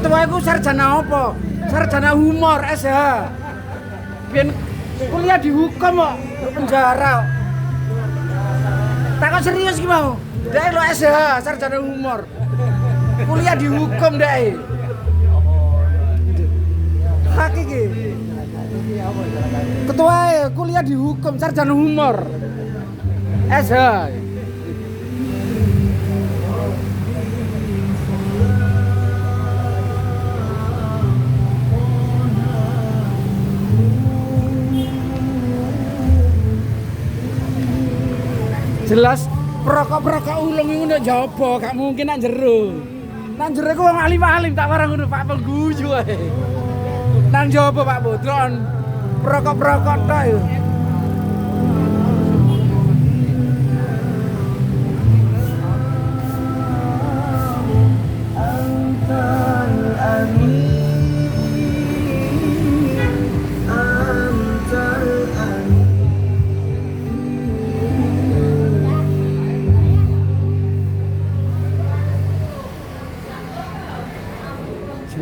Ketua iku sarjana apa? Sarjana humor SH. Biyen kuliah di hukum kok, penjara. Tak kok serius ki mau. Dek lo SH, sarjana humor. Kuliah di hukum dek. Hak iki. Ketua kuliah di hukum, sarjana humor. SH. Jelas perokok-perokok ulung iku ndek jaba, gak mungkin nak jero. Nang jero iku wong alim-alim tak warang ngono Pak Pengguyu ae. Nang jaba Pak Bodron perokok-perokok tok yo.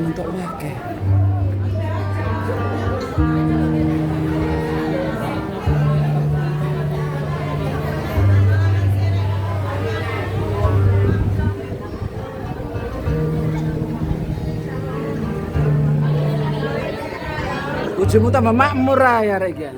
Untuk wake. Ujimu tambah makmur ya rek.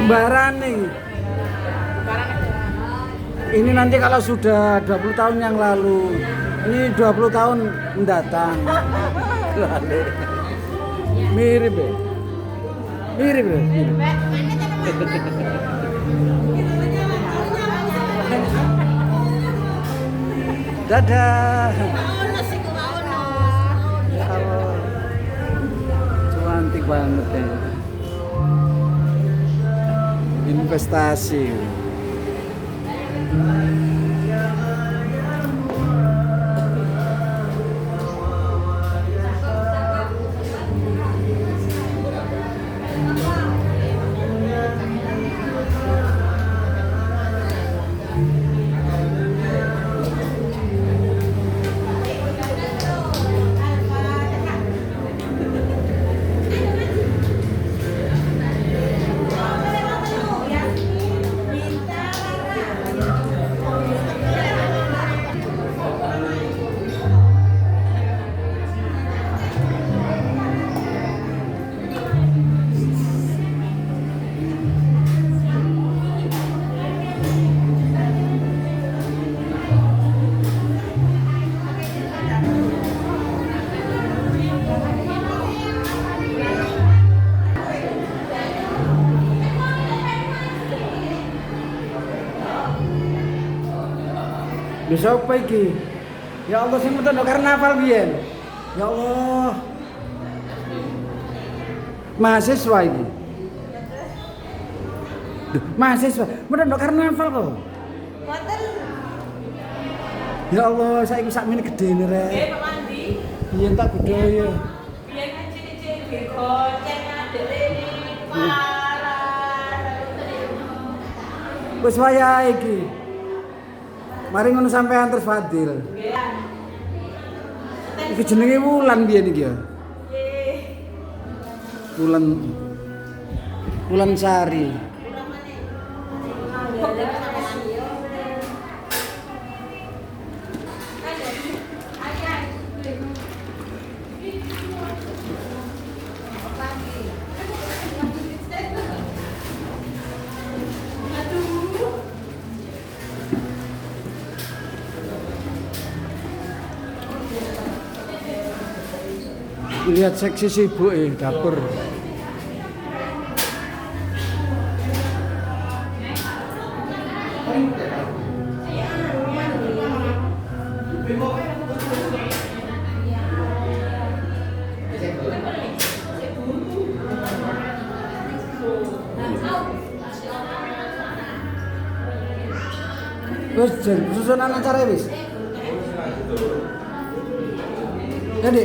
Kembaran nih. Ini nanti kalau sudah 20 tahun yang lalu, ini 20 tahun mendatang. Mirip ya? Mirip ya? Dadah. Ya Allah. Cantik banget ya. investasi. Bisa apa iki? Ya Allah sing metu karnaval biyen. Ya Allah. Mahasiswa iki. Duh, mahasiswa, metu karnaval kok. Mboten. Ya Allah, saiki sakmene gedene rek. Nggih, Pak Mandi. Biyen tak budaya. Biyen kan cilik-cilik nggih goceng adewe parah. Wis wayahe iki. Mari ngono sampean terus Fadil. Nggih. Iki jenenge Wulan biyen iki ya. Nggih. Wulan Sari. Lihat seksi sibuk dapur. Wes susunan acara wis. Jadi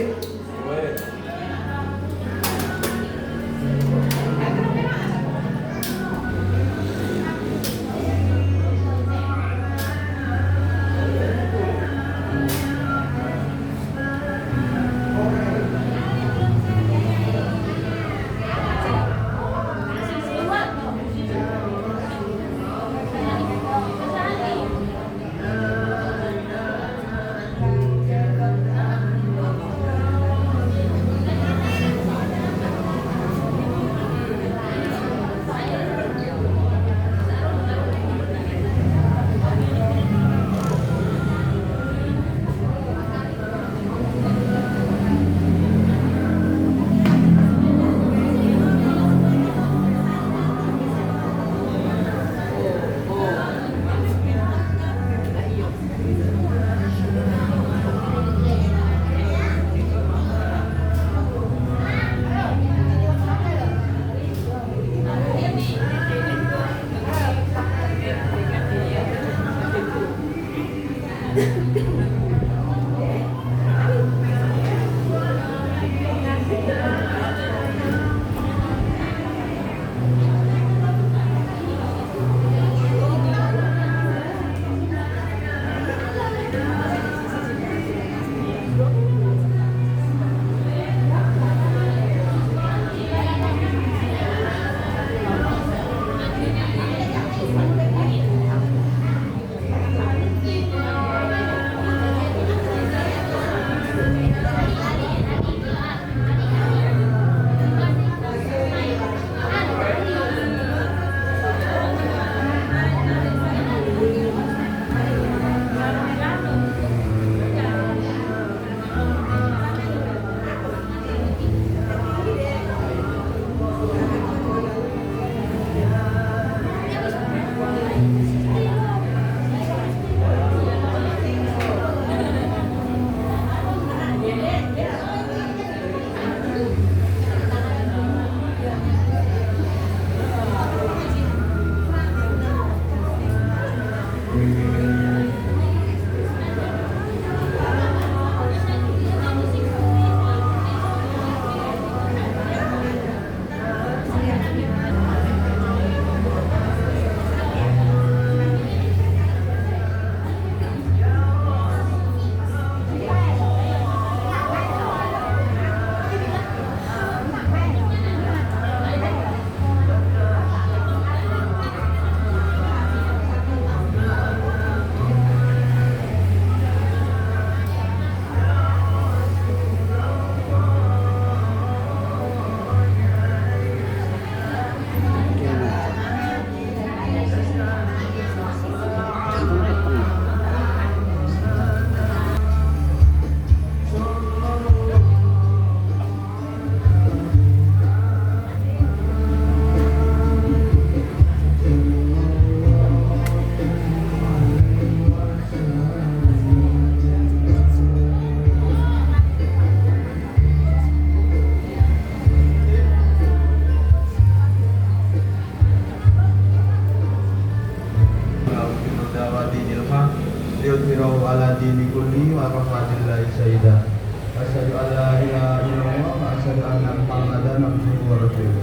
liyudhirahu ala dini kulli wa rahmatullahi sayyidah. Asyhadu an la ilaha illallah wa asyhadu anna Muhammadan abduhu wa rasuluh.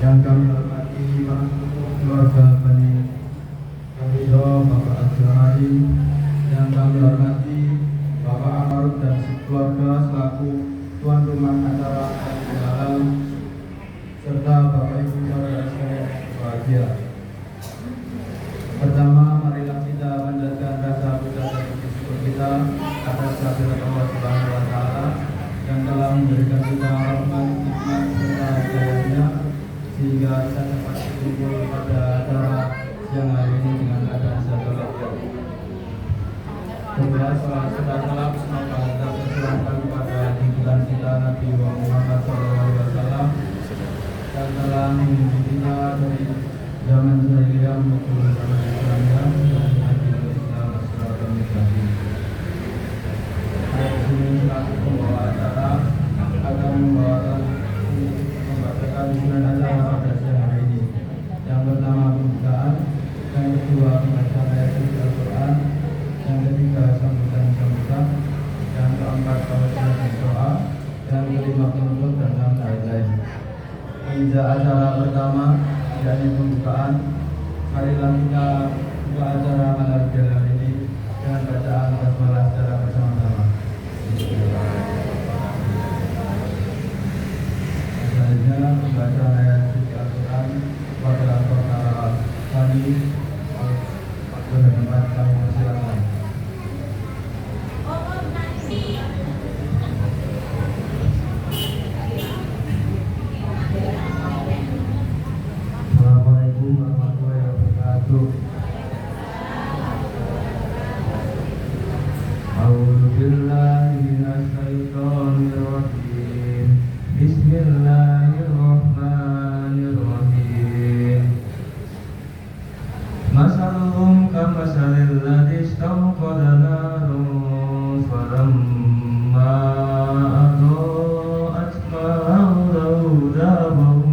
Yang kami hormati para keluarga Bani Ridho, Bapak Abdul, yang kami hormati Bapak Amarut dan keluarga selaku tuan rumah acara dalam, serta Bapak Ibu saudara sekalian bahagia. Pertama, marilah kita panjatkan rasa puja dan puji syukur kita atas kehadirat Allah Subhanahu wa taala yang telah memberikan kita rahmat, nikmat serta hidayahnya sehingga kita dapat berkumpul pada acara siang hari ini dengan keadaan sehat walafiat. Semoga salam semoga kita terserahkan kepada junjungan kita Nabi Muhammad SAW yang telah memimpin kita dari zaman jahiliyah menuju zaman Islamiyah dan haji Islam Rasulullah Mustaqim. Saya di sini selaku pembawa acara akan membacakan sunan acara pada siang hari ini. Yang pertama pembukaan, yang kedua pembacaan ayat suci Al-Quran, yang ketiga sambutan-sambutan, yang keempat kawasan dan doa, yang kelima penutup dan lain-lain. Menginjak acara pertama, yakni pembukaan, marilah kita buka acara malam jalan ini dengan bacaan basmalah secara bersama-sama. Selanjutnya pembacaan ayat suci Al-Quran pada perkara kami berhormat kami persilakan. Assalamualaikum warahmatullahi wabarakatuh. A'udzu billahi minasy syaithanir rajim. Bismillahirrahmanirrahim. Masaluhum kamasalil ladzi istawqada narun falamma adaa'at ma hawlahu dabahu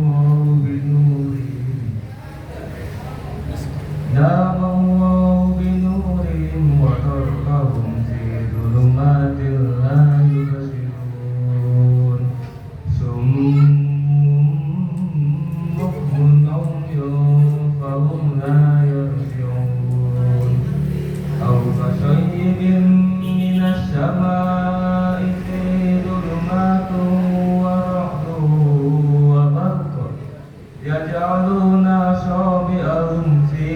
binurihim wa tarkahum fi dhulumatil la yubsirun. Summun bukmun umyun fahum la yarji'un. Aw kasayyibin minas samaa'i fi dhulumatin wa ra'dun wa barqun yaj'aluna asabi'ahum fi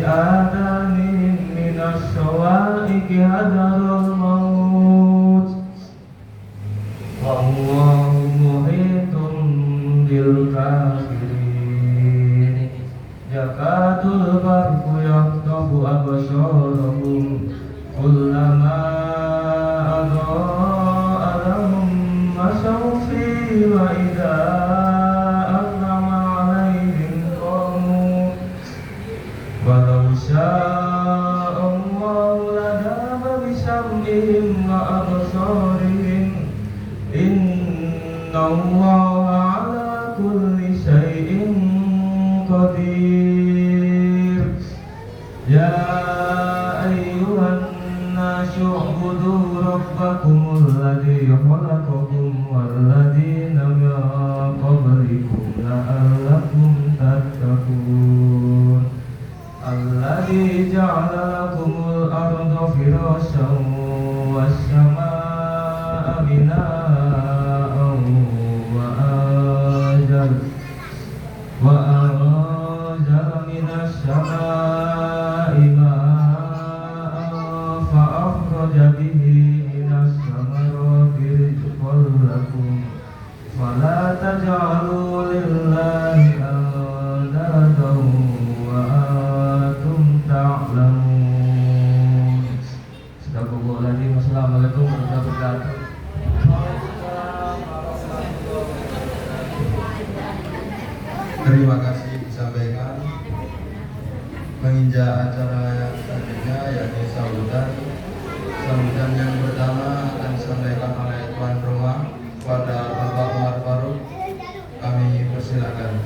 آذانهم من الصواعق حذر الموت والله محيط بالكافرين يكاد البرق يخطف أبصارهم كلما أضاء لهم مشوا فيه وإذا أظلم عليهم قاموا ولو شاء الله لذهب بسمعهم وأبصارهم إن الله على كل شيء قدير. يا أيها الناس اعبدوا ربكم الذي خلقكم والذين من قبلكم لعلكم تتقون. الذي جعل لكم الأرض فراشا والسماء بناء وأنزل من السماء ماء فأخرج به من الثمرات رزقا لكم فلا تجعلوا لله أندادا وأنتم تعلمون. Astagfirullahaladzim. Assalamualaikum warahmatullahi wabarakatuh. Terima kasih disampaikan. Menginjak acara yang selanjutnya yakni sambutan. Sambutan yang pertama akan disampaikan oleh tuan rumah kepada Bapak Umar Faruk. Kami persilakan.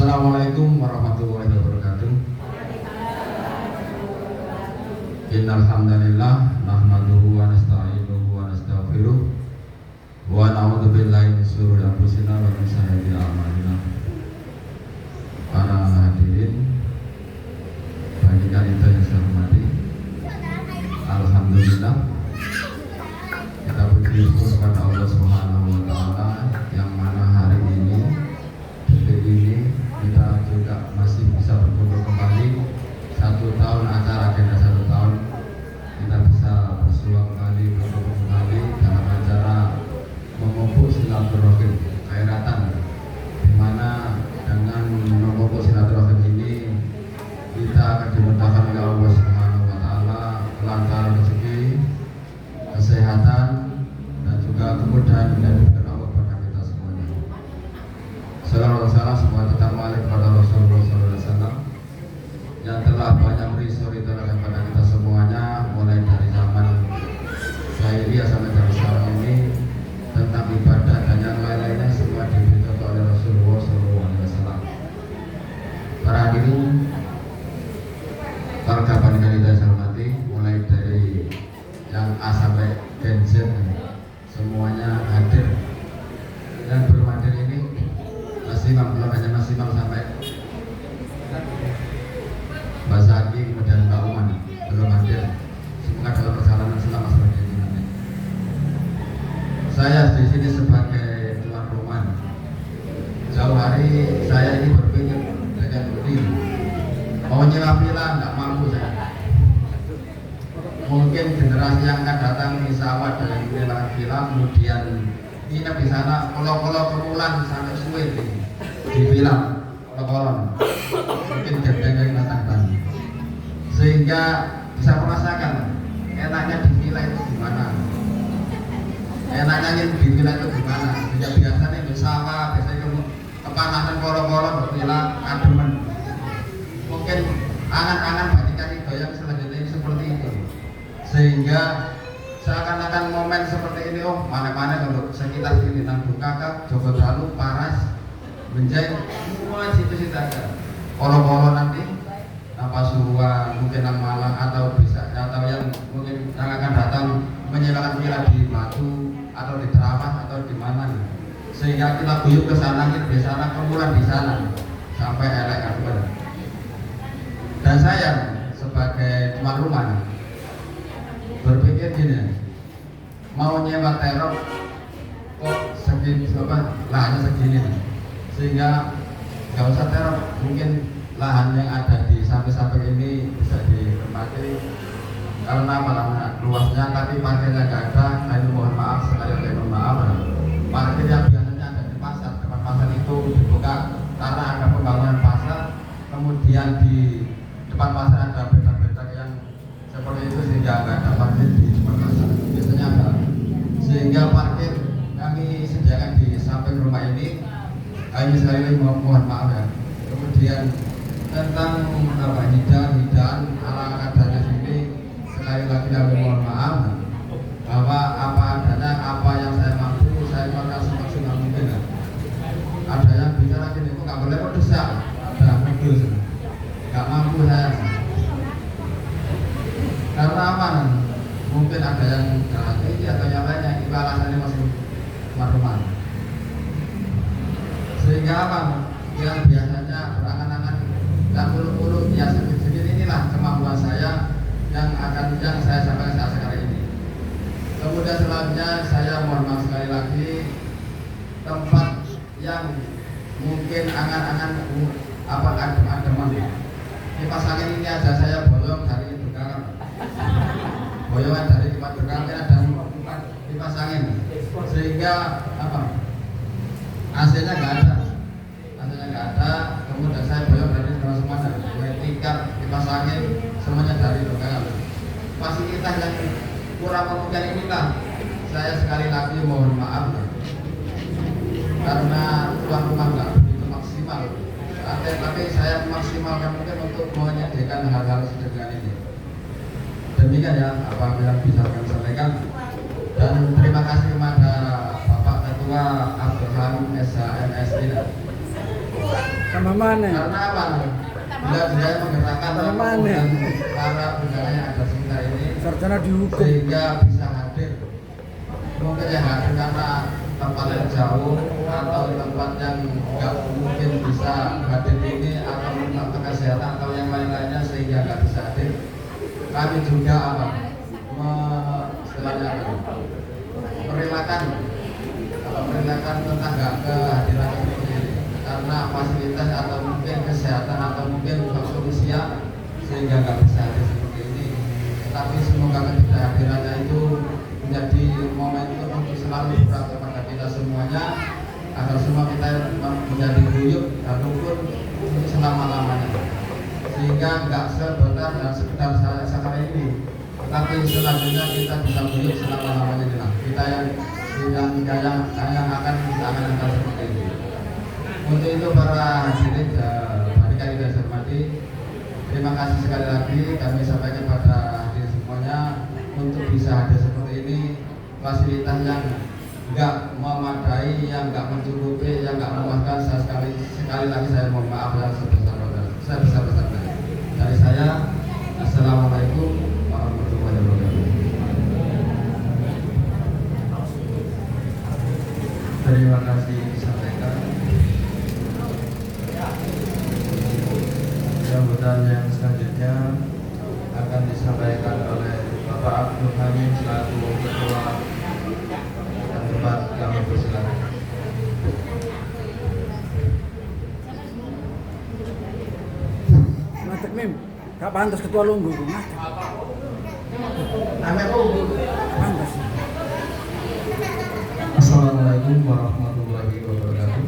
Assalamualaikum warahmatullahi wabarakatuh. Innal hamdalillah nahmaduhu wa nasta'inuhu wa nastaghfiruh wa na'udzu billahi min shururi anfusina wa min sayyiati a'malina. Para hadirin, bagi kita yang saya hormati, alhamdulillah kita bersyukur kepada Allah Subhanahu wa taala yang mana hari ini detik ini kita juga masih bisa berkumpul kembali 1 tahun acara agenda 1 tahun kita bisa bersua kembali berkumpul kembali dalam acara memupuk silaturahim khairatan, di mana dengan memupuk silaturahim ini kita akan dimudahkan oleh Allah Subhanahu wa taala kelancaran rezeki, kesehatan dan juga kemudahan yang diberikan Allah kepada kita semuanya. Sallallahu alaihi wasallam semua kita malik kepada Rasulullah sallallahu alaihi wasallam yang telah banyak merisuri terhadap kepada kita semuanya, mulai dari zaman jahiliyah sampai dari sekarang ini, tentang ibadah dan yang lain-lainnya semua diberitahu oleh Rasulullah sallallahu alaihi wasallam. Para hadirin, warga Panitia kita saya hormati, mulai dari yang A sampai Gen Z semuanya hadir, dan belum hadir ini maksimal, belum hanya maksimal sampai Mbak Zaki kemudian Mbak Uman belum hadir. Semoga dalam perjalanan selama seperti ini nanti. Saya di sini sebagai tuan rumah. Jauh hari saya ini berpikir dengan berdiri mau nyewa villa nggak mampu saya. Mungkin generasi yang akan datang insya Allah dengan menyewakan villa, kemudian nginep di sana kolok-kolok kemulan sampai suwe di villa kolok-kolok, mungkin gede-gede datang, sehingga bisa merasakan enaknya di villa itu gimana, enaknya di villa itu gimana. Biasanya di sawah, biasanya kepanasan kolok-kolok di villa ademen. Mungkin angan-angan bagi kaki goyang selanjutnya seperti itu, sehingga seakan-akan momen seperti ini, oh mana-mana kalau sekitar sini Tanggung Kakak, Joko Dalu, Paras, Benjai, semua situ-situ ada. Kolo-kolo nanti Pasuruan, mungkin Nang Malang, atau bisa atau yang mungkin yang akan datang menyewakan villa di Batu atau di Terawas atau di mana, sehingga kita guyup ke sana, di sana, kemulan di sana sampai elek kabel. Dan saya sebagai tuan rumah berpikir gini, mau nyewa terop kok segini, lahannya segini, sehingga nggak usah terop, mungkin lahan yang ada di samping-samping ini bisa ditempati karena malah luasnya, tapi parkirnya nggak ada. Saya mohon maaf sekali lagi, mohon maaf. Parkir yang biasanya ada di pasar, depan pasar itu dibuka karena ada pembangunan pasar, kemudian di depan pasar ada bedak-bedak yang seperti itu, sehingga nggak ada parkir di depan pasar. Biasanya ada, sehingga parkir kami sediakan di samping rumah ini. Ini sekali lagi mohon maaf ya. Kemudian tentang hidan ala kadarnya sini, sekali lagi kami mohon maaf bahwa apa adanya, apa yang saya mampu saya akan semaksimal mungkin. Ada yang bicara gini, kok nggak boleh mendesak, ada modus, nggak mampu saya. Karena apa? Mungkin ada yang ini atau yang lainnya, itu alasannya masih rumah. Sehingga apa? Yang biasanya berangan-angan dan ulu-ulu ya sedikit inilah kemampuan saya yang saya sampaikan saat sekarang ini. Kemudian selanjutnya saya mohon maaf sekali lagi, tempat yang mungkin angan-angan adem-ademan. Kipas angin ini aja saya boyong dari belakang, boyongan dari kipas belakang ada 4 kipas angin, sehingga apa? AC-nya nggak ada, kemudian saya boyong dari semuanya, tingkat kipas angin semuanya dari belakang. Fasilitas yang kurang memungkinkan inilah saya sekali lagi mohon maaf karena tuan rumah nggak begitu maksimal, tapi saya memaksimalkan mungkin untuk menyediakan hal-hal sedemikian ini. Demikian ya apa yang bisa kami sampaikan, dan terima kasih kepada Bapak Ketua Abdul Hamid SHMS ini. Sama mana? Karena apa? Bila dia menggerakkan Sama mana? para budaya yang ada kita ini Sarjana dihukum. sehingga bisa hadir. Mungkin yang hadir karena tempat yang jauh atau tempat yang nggak mungkin bisa hadir ini atau tempat kesehatan atau yang lain-lainnya sehingga nggak bisa hadir. Kami juga apa? Istilahnya apa? Merelakan tentang nggak kehadiran seperti ini karena fasilitas atau mungkin kesehatan atau mungkin waktu usia sehingga nggak bisa hadir seperti ini. Tapi semoga ketidakhadirannya itu menjadi momentum untuk selalu berat kepada kita semuanya agar semua kita menjadi guyup dan rukun selama-lamanya sehingga nggak sebentar dan sekedar sekarang ini tapi selanjutnya kita bisa guyup selama-lamanya kita yang akan kita akan seperti ini. Untuk itu para hadirin mari kita hormati, terima kasih sekali lagi kami sampaikan kepada hadirin semuanya untuk bisa hadir seperti ini, fasilitas yang nggak memadai, yang nggak mencukupi, yang nggak memuaskan. Sekali lagi saya mohon maaf yang sebesar-besarnya. Dari saya, assalamualaikum warahmatullahi wabarakatuh. Terima kasih disampaikan. Sambutan yang selanjutnya akan disampaikan oleh Bapak Abdul Hamid selaku Ketua dan tempat kami persilakan. Matek Mim, gak pantas ketua lunggu. Pantas. Assalamualaikum warahmatullahi wabarakatuh.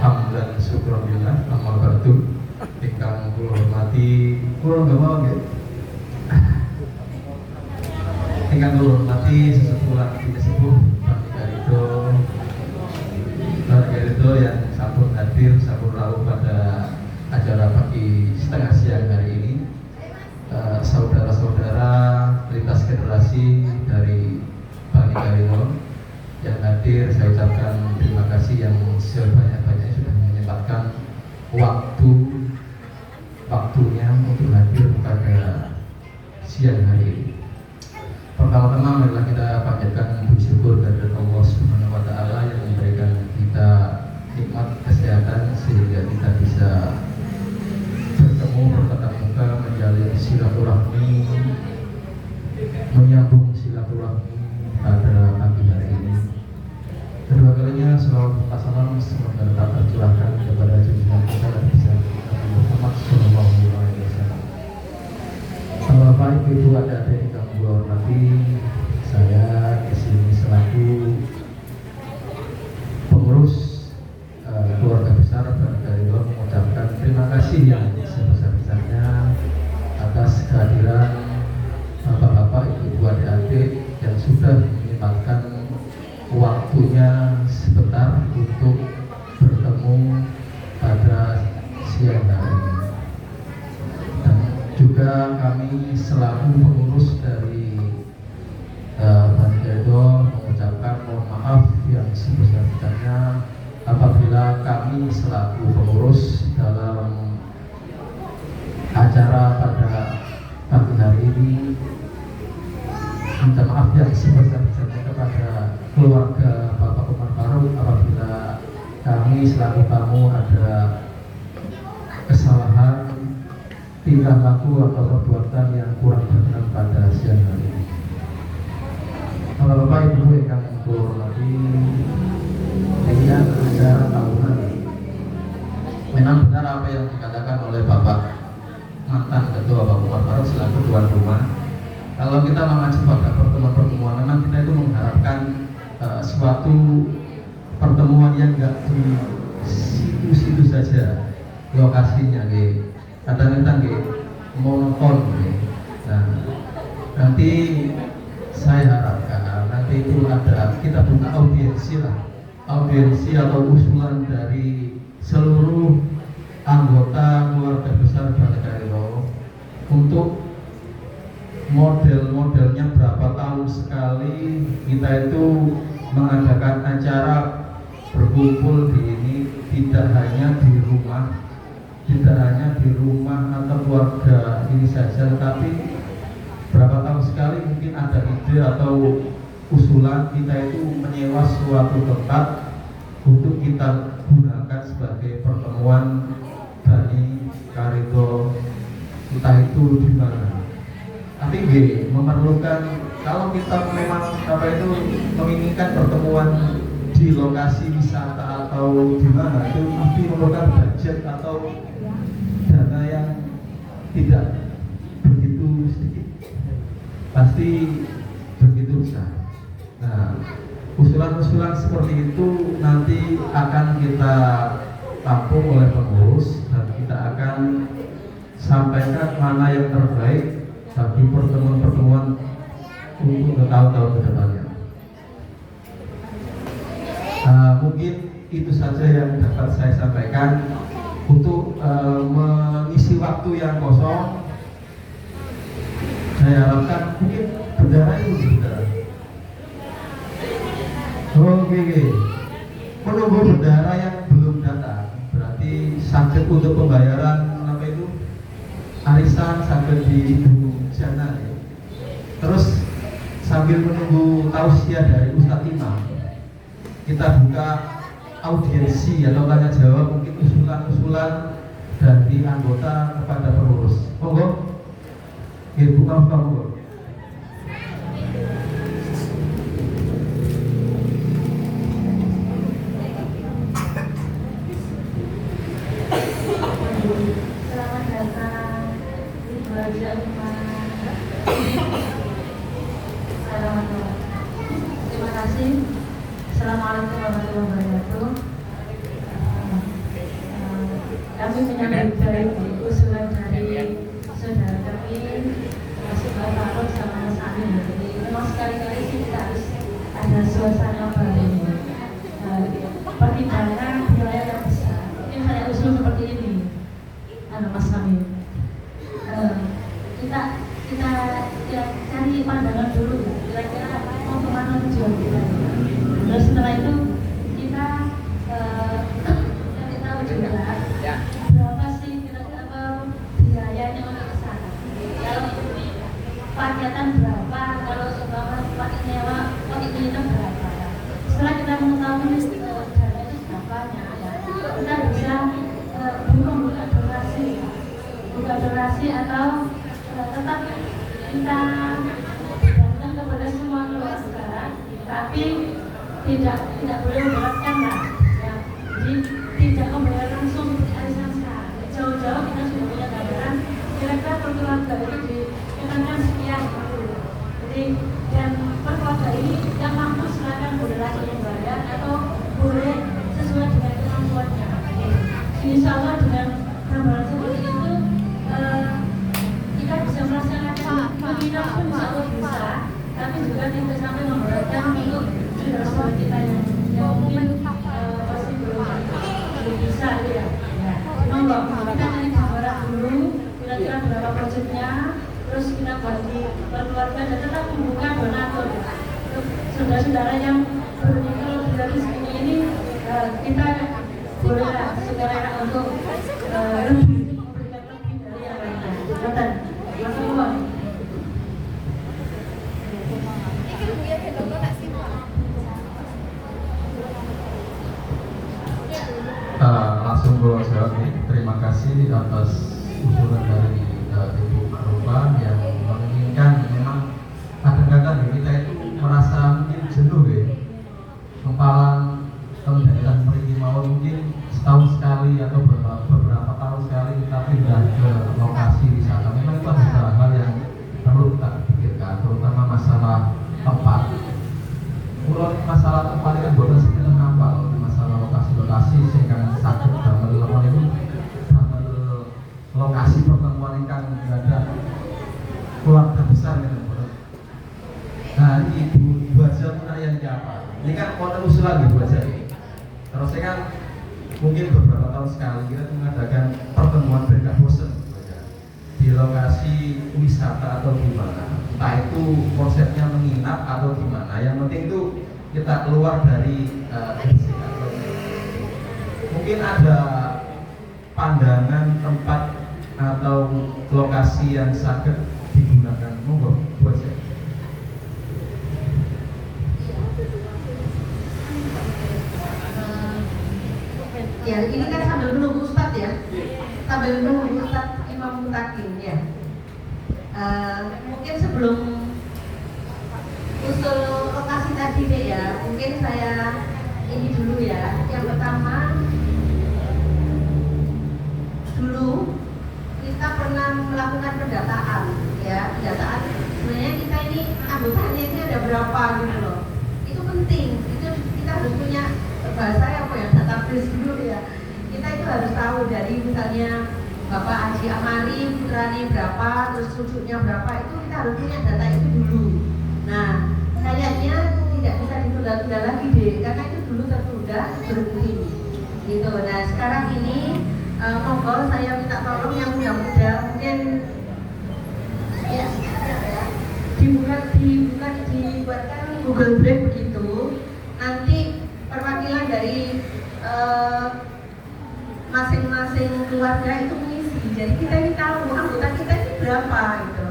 Hamdan syukurillah amma ba'du. Ingkang kula hormati, kula gawa nggih. Ingkang kula hormati sesepuh lan sesepuh Barito yang sampun hadir sampun rawuh pada acara pagi setengah siang hari ini. Saudara-saudara lintas generasi dari Bani Garino yang hadir, saya ucapkan terima kasih yang sebanyak-banyaknya sudah menyempatkan waktunya untuk hadir pada siang hari ini. Pertama-tama marilah kita panjatkan puji syukur kepada Allah Subhanahu wa taala yang memberikan kita nikmat kesehatan sehingga kita bisa bertemu bertatap muka, menjalin silaturahmi, menyambung silaturahmi pada pagi hari ini. Kedua kalinya selawat salam semoga tetap tercurahkan kepada junjungan kita dan bisa Nabi Muhammad SAW. Bapak Ibu adik-adik yang kami hormati, saya kesini selaku pengurus keluarga besar Bani Garino mengucapkan terima kasih yang sebesar-besarnya atas kehadiran bapak-bapak, ibu-ibu, adik-adik yang sudah menyempatkan waktunya sebentar untuk bertemu pada siang hari ini. Dan juga kami selaku pengurus dari Bani Garino mengucapkan mohon maaf yang sebesar-besarnya apabila kami selaku pengurus dalam acara pada pagi hari ini minta maaf yang sebesar-besarnya kepada keluarga Bapak Umar Faruk apabila kami selaku tamu ada kesalahan tingkah laku atau perbuatan yang kurang berkenan pada siang hari ini. Kalau Bapak Ibu yang kami hormati, dengan acara tahunan memang benar apa yang dikatakan oleh Bapak mantan Ketua Bapak Umar Faruk selaku tuan rumah. Kalau kita mengacu pada pertemuan-pertemuan, memang kita itu mengharapkan suatu pertemuan yang enggak di situ-situ saja lokasinya, kadang-kadang monoton. Nah, nanti saya harapkan nanti itu ada kita buka audiensi atau usulan dari seluruh anggota keluarga besar Bani Garino untuk model-modelnya berapa tahun sekali kita itu mengadakan acara berkumpul di ini tidak hanya di rumah atau keluarga ini saja, tetapi berapa tahun sekali mungkin ada ide atau usulan kita itu menyewa suatu tempat untuk kita gunakan sebagai pertemuan dari Karido, entah itu di mana. Tapi memerlukan, kalau kita memang menginginkan pertemuan di lokasi wisata atau di mana, itu pasti memerlukan budget atau dana yang tidak begitu sedikit, pasti begitu besar. Nah, usulan-usulan seperti itu nanti akan kita tampung oleh pengurus dan kita akan sampaikan mana yang terbaik bagi pertemuan-pertemuan untuk tahun-tahun ke depannya. Mungkin itu saja yang dapat saya sampaikan untuk mengisi waktu yang kosong. Saya harapkan mungkin bendera itu bendera. Oke. Menunggu bendera yang belum datang, berarti sakit untuk pembayaran arisan sampai di Ibu Jana ya. Terus sambil menunggu tausiah dari Ustadz Imam, kita buka audiensi atau tanya jawab, mungkin usulan-usulan dari anggota kepada pengurus. Monggo. Buka monggo. Selamat datang di Belajar Rumah. Terima kasih. Assalamualaikum warahmatullahi wabarakatuh. Kami menyambut baik usulan dari saudara kami, termasuk Bapak Ron sama Mas Amin. Jadi memang sekali-kali kita harus ada suasana baru. Pertimbangan wilayah yang besar. Ini saya usul seperti ini, Mas Amin. Kita cari pandangan dulu, kira-kira mau kemana tujuan kita. Terus setelah itu kita cari tahu juga berapa sih kira-kira biayanya untuk ke sana. Kalau paketnya berapa, kalau pakai nyewa, pakai nginep berapa. Setelah kita mengetahui dana itu berapanya, kita bisa membuka donasi atau tetap kita berikan kepada semua keluarga, tapi tidak boleh memberatkan lah. Ya. Jadi tidak membayar langsung arisan sekarang. Jauh-jauh kita sudah punya gambaran kira-kira per keluarga itu dikenakan sekian. Jadi dan per keluarga ini yang mampu silakan boleh langsung membayar atau boleh sesuai dengan kemampuannya. Insya Allah dengan gambaran seperti itu kita bisa melaksanakan menginap pun insya Allah bisa, tapi juga tidak sampai memberatkan untuk saudara kita yang mungkin pasti belum bisa ya. Monggo kita cari gambaran dulu kira-kira berapa budgetnya, terus kita bagi per keluarga dan tetap membuka donatur. Saudara-saudara yang bernikah dari segini ini kita bolehlah secara untuk lebih memberikan lebih dari yang lainnya. Betul. Langsung gue jawab nih. Terima kasih atas usulan dari Ibu Marufa yang menginginkan, memang kadang-kadang kita itu merasa mungkin jenuh ya, kempalan daerah perigi mawon mungkin setahun sekali atau beberapa tahun sekali kita pindah ke lokasi wisata. Memang itu ada hal yang perlu kita pikirkan, terutama masalah tempat. Kalau masalah tempat ini kan bukan sekedar ngapal, masalah lokasi-lokasi sehingga sakit damel lemon itu damel lokasi pertemuan yang ada keluarga besar gitu. Nah ini Ibu Haja yang apa? Ini kan konten usulan Ibu Haja ini. Terus kan mungkin beberapa tahun sekali kita mengadakan pertemuan berkah bosen di lokasi wisata atau di mana, entah itu konsepnya menginap atau gimana. Yang penting itu kita keluar dari mungkin ada pandangan tempat atau lokasi yang sakit digunakan, monggo buat saya. Ya, ini kan sambil menunggu Ustadz ya, sambil menunggu Ustadz Imam Mutakin ya. Mungkin sebelum usul lokasi tadi deh ya, mungkin saya ini dulu ya. Yang pertama, dulu kita pernah melakukan pendataan ya, pendataan sebenarnya kita ini anggotanya ini ada berapa gitu loh. Itu penting, itu kita harus punya bahasa apa ya, database dulu ya. Kita itu harus tahu dari misalnya Bapak Haji Amari putranya berapa, terus cucunya berapa, itu kita harus punya data itu dulu. Nah, kayaknya tidak bisa ditunda-tunda lagi deh, karena itu dulu tertunda berhenti gitu. Nah, sekarang ini monggo saya minta tolong yang muda-muda mungkin ya dibuatkan Google Drive begitu, nanti perwakilan dari masing-masing keluarga itu mengisi. Jadi kita ini tahu anggota kita ini berapa gitu.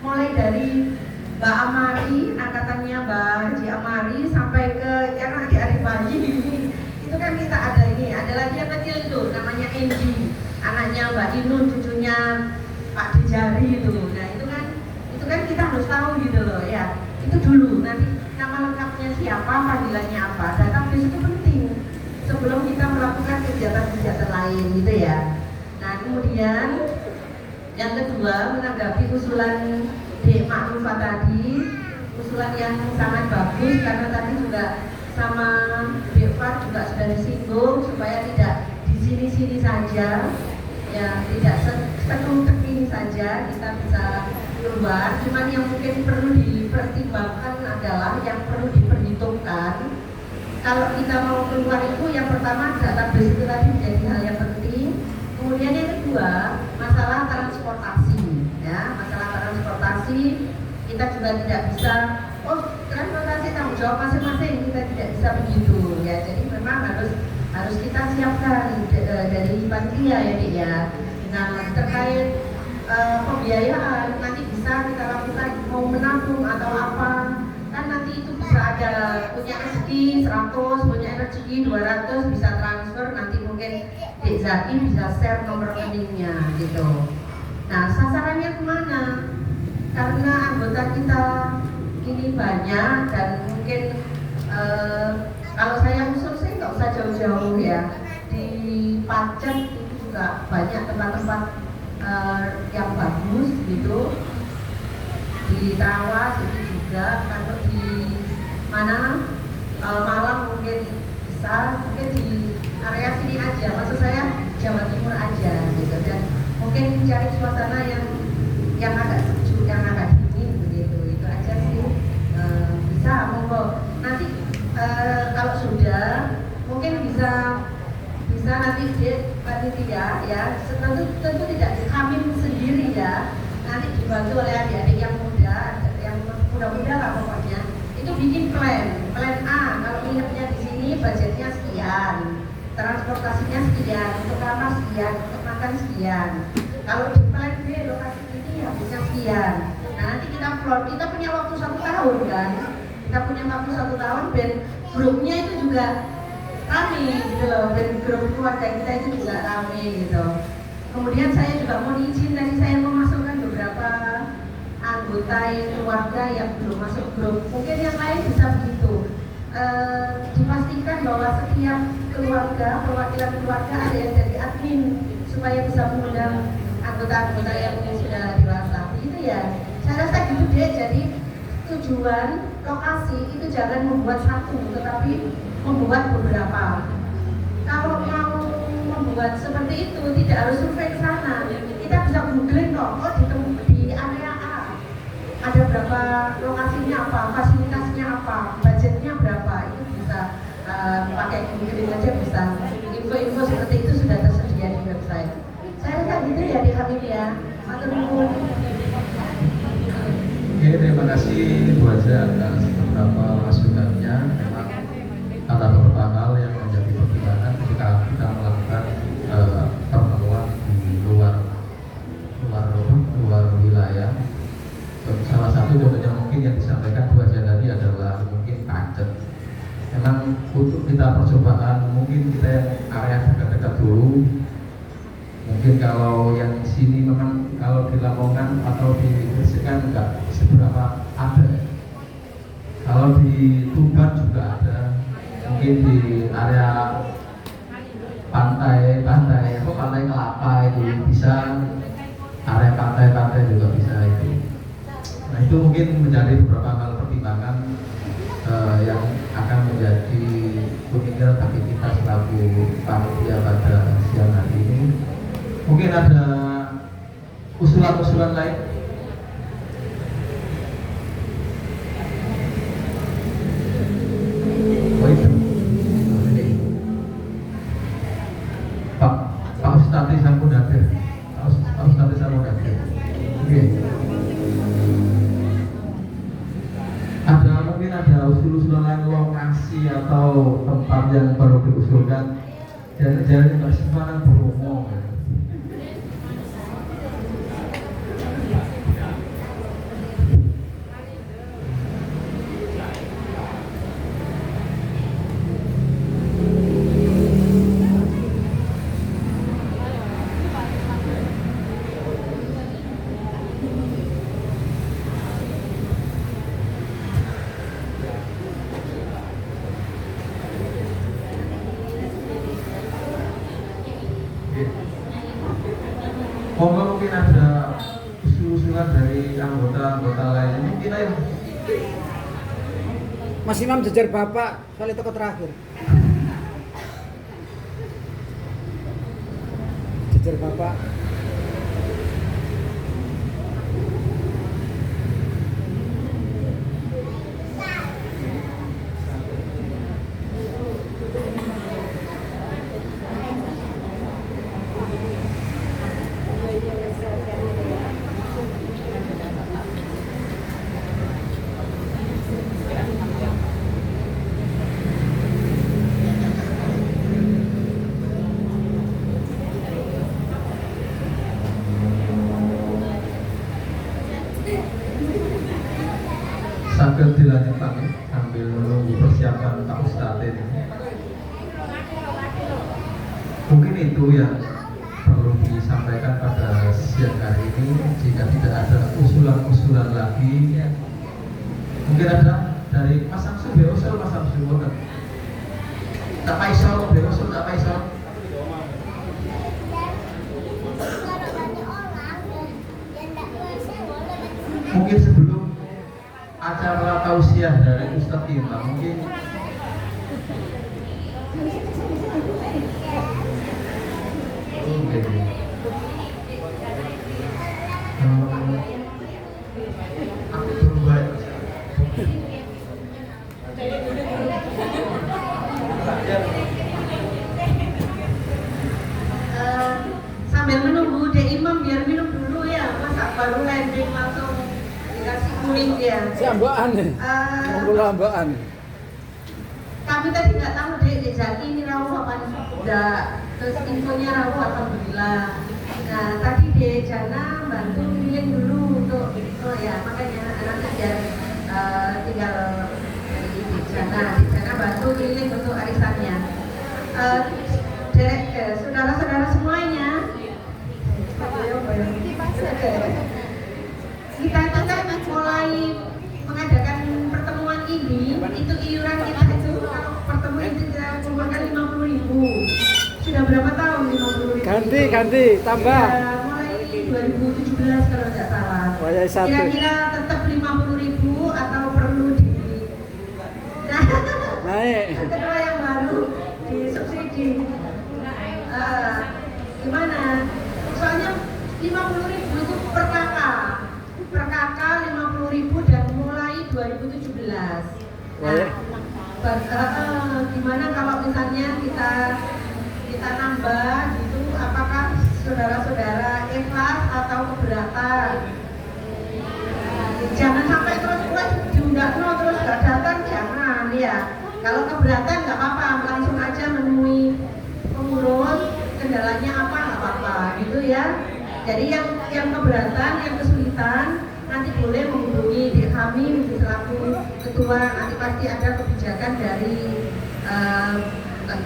Mulai dari Mbak Amari, angkatannya Mbak Haji Amari sampai ke yang adik-adik bayi ini. Itu kan kita ada ini, ada lagi yang kecil itu namanya Enji, anaknya Mbak Inun, cucunya Pak Dijari itu. Nah itu kan kita harus tahu gitu loh ya. Itu dulu, nanti nama lengkapnya siapa, panggilannya apa. Database itu penting sebelum kita melakukan kegiatan-kegiatan lain gitu ya. Nah kemudian yang kedua, menanggapi usulan Dek Makrufah tadi, usulan yang sangat bagus karena tadi juga sama Devan juga sudah disinggung supaya tidak di sini-sini saja ya, tidak sekelumit ini saja kita bisa keluar. Cuman yang mungkin perlu dipertimbangkan adalah yang perlu diperhitungkan kalau kita mau keluar itu yang pertama database itu tadi menjadi hal yang penting. Kemudian yang kedua masalah transportasi ya, masalah transportasi kita juga tidak bisa transportasi tanggung jawab masing-masing, kita tidak bisa begitu ya. Jadi memang harus kita siapkan dari panitia ya Dik ya. Nah terkait pembiayaan nanti bisa kita lakukan mau menabung atau apa, kan nanti itu bisa ada punya rezeki 100, punya rezeki 200 bisa transfer, nanti mungkin Dek Zaki bisa share nomor rekeningnya gitu. Nah sasarannya kemana? Karena anggota kita ini banyak dan mungkin kalau saya usul sih nggak usah jauh-jauh ya, di Pacet itu juga banyak tempat-tempat yang bagus gitu, di Tawas itu juga, kalau di mana Malang mungkin bisa, mungkin di area sini aja, maksud saya Jawa Timur aja gitu, dan mungkin cari suasana yang agak sejuk, yang agak dingin begitu, itu aja sih. Bisa monggo nanti kalau sudah mungkin bisa nanti panitia ya, tentu tidak dihamil sendiri ya, nanti dibantu oleh adik-adik yang muda lah pokoknya, itu bikin plan A, kalau nginepnya di sini budgetnya sekian, transportasinya sekian, untuk kamar sekian, untuk makan sekian, kalau di plan B lokasi ini habisnya sekian. Nah nanti kita plot, kita punya waktu 1 tahun kan, kita punya waktu 1 tahun, dan grupnya itu juga rame gitu loh, dan grup keluarga kita itu juga rame gitu. Kemudian saya juga mau izin, tadi saya memasukkan beberapa anggota keluarga yang belum masuk grup, mungkin yang lain bisa begitu. Dipastikan bahwa setiap keluarga, perwakilan keluarga ada yang jadi admin supaya bisa mengundang anggota-anggota yang sudah dewasa gitu ya. Saya rasa gitu deh. Jadi tujuan lokasi itu jangan membuat satu, tetapi membuat beberapa. Kalau mau membuat seperti itu tidak harus survei ke sana, kita bisa googling kok. Di area A ada berapa lokasinya, apa fasilitasnya, apa budgetnya berapa, itu bisa pakai googling aja bisa. Info-info seperti itu sudah tersedia di website. Saya rasa gitu ya di Habib ya. Matur nuwun. Oke, terima kasih Bu Haja atas beberapa masukannya. Memang ada beberapa hal yang menjadi pertimbangan ketika kita melakukan dulu. Mungkin kalau yang di sini memang kalau di Lamongan atau di Gresik kan enggak seberapa ada. Kalau di Tuban juga ada. Mungkin di area pantai Kelapa itu bisa, area pantai juga bisa itu. Nah itu mungkin menjadi beberapa hal pertimbangan yang akan menjadi pemikiran bagi kita selaku panitia pada siang hari ini. Mungkin ada usulan-usulan lain. Pak Ustadz Sampun hadir. Pak Ustadz Sampun hadir. Oke. Mungkin ada usul-usulan lain, lokasi atau tempat yang baru diusulkan. Jangan nggak sembarangan beromong. Mungkin ada usul-usulan dari anggota-anggota lain. Mungkin ayo. Mas Imam jejer Bapak, soalnya toko terakhir. Jejer Bapak. Sambil dilanjutkan sambil menunggu persiapan Pak Ustadz ini. Mungkin itu yang perlu disampaikan pada siang hari ini. Jika tidak ada usulan-usulan lagi, mungkin ada dari Mas Samsul Beosul, Mas Samsul tak Paisal, Beosul tak Paisal. Mungkin sebelum acara tausiah dari Ustadz Imam, mungkin aku berubah. Sambil menunggu Dek Imam biar minum dulu ya, masa baru landing langsung dikasih kuning dia. Si ambaan nih. Ngobrol ambaan. Kami tadi nggak tahu Dek Zaki ini rawuh apa enggak, terus infonya rawuh alhamdulillah. Nah tadi Dek Jana bantu keliling dulu untuk ya makanya nanti dia tinggal dari Dek Jana bantu keliling untuk arisannya. Saudara-saudara semuanya, kita itu kan mulai mengadakan pertemuan ini, itu iuran kita itu kalau pertemuan itu kita kumpulkan 50.000. Sudah berapa tahun 50.000? Ganti, tambah. Ya, mulai 2017 kalau tidak salah. Kira-kira tetap 50.000 atau perlu di naik? Kedua yang baru disubsidi. Gimana? Soalnya 50.000 itu per kakak 50.000 dan mulai 2017. Nah, gimana kalau misalnya kita nambah gitu, apakah saudara-saudara ikhlas atau keberatan? Jangan sampai terus diundang terus gak datang, jangan ya. Kalau keberatan nggak apa-apa, langsung aja menemui pengurus, kendalanya apa nggak apa-apa gitu ya. Jadi yang keberatan, yang kesulitan nanti boleh menghubungi di kami selaku ketua, nanti pasti ada kebijakan dari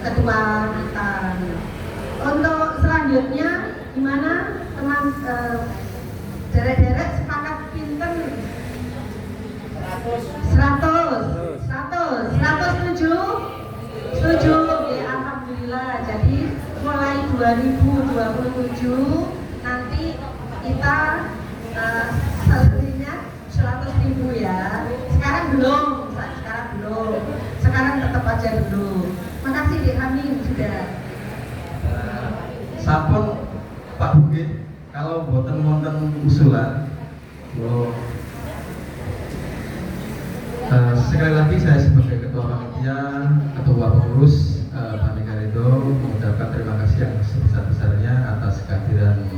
ketua kita. Oh selanjutnya gimana teman derek-derek sepakat pinter 100 setuju? Setuju, ya alhamdulillah. Jadi mulai 2027 nanti kita salarinya 100.000 ya. Sekarang belum. Sekarang tetap aja belum. Makasih Dek Amin sudah. Sampun Pak Bukit, kalau boten wonten usulan, sekali lagi saya sebagai ketua panitia, ketua pengurus Panitia itu mengucapkan terima kasih yang sebesar-besarnya atas kehadiran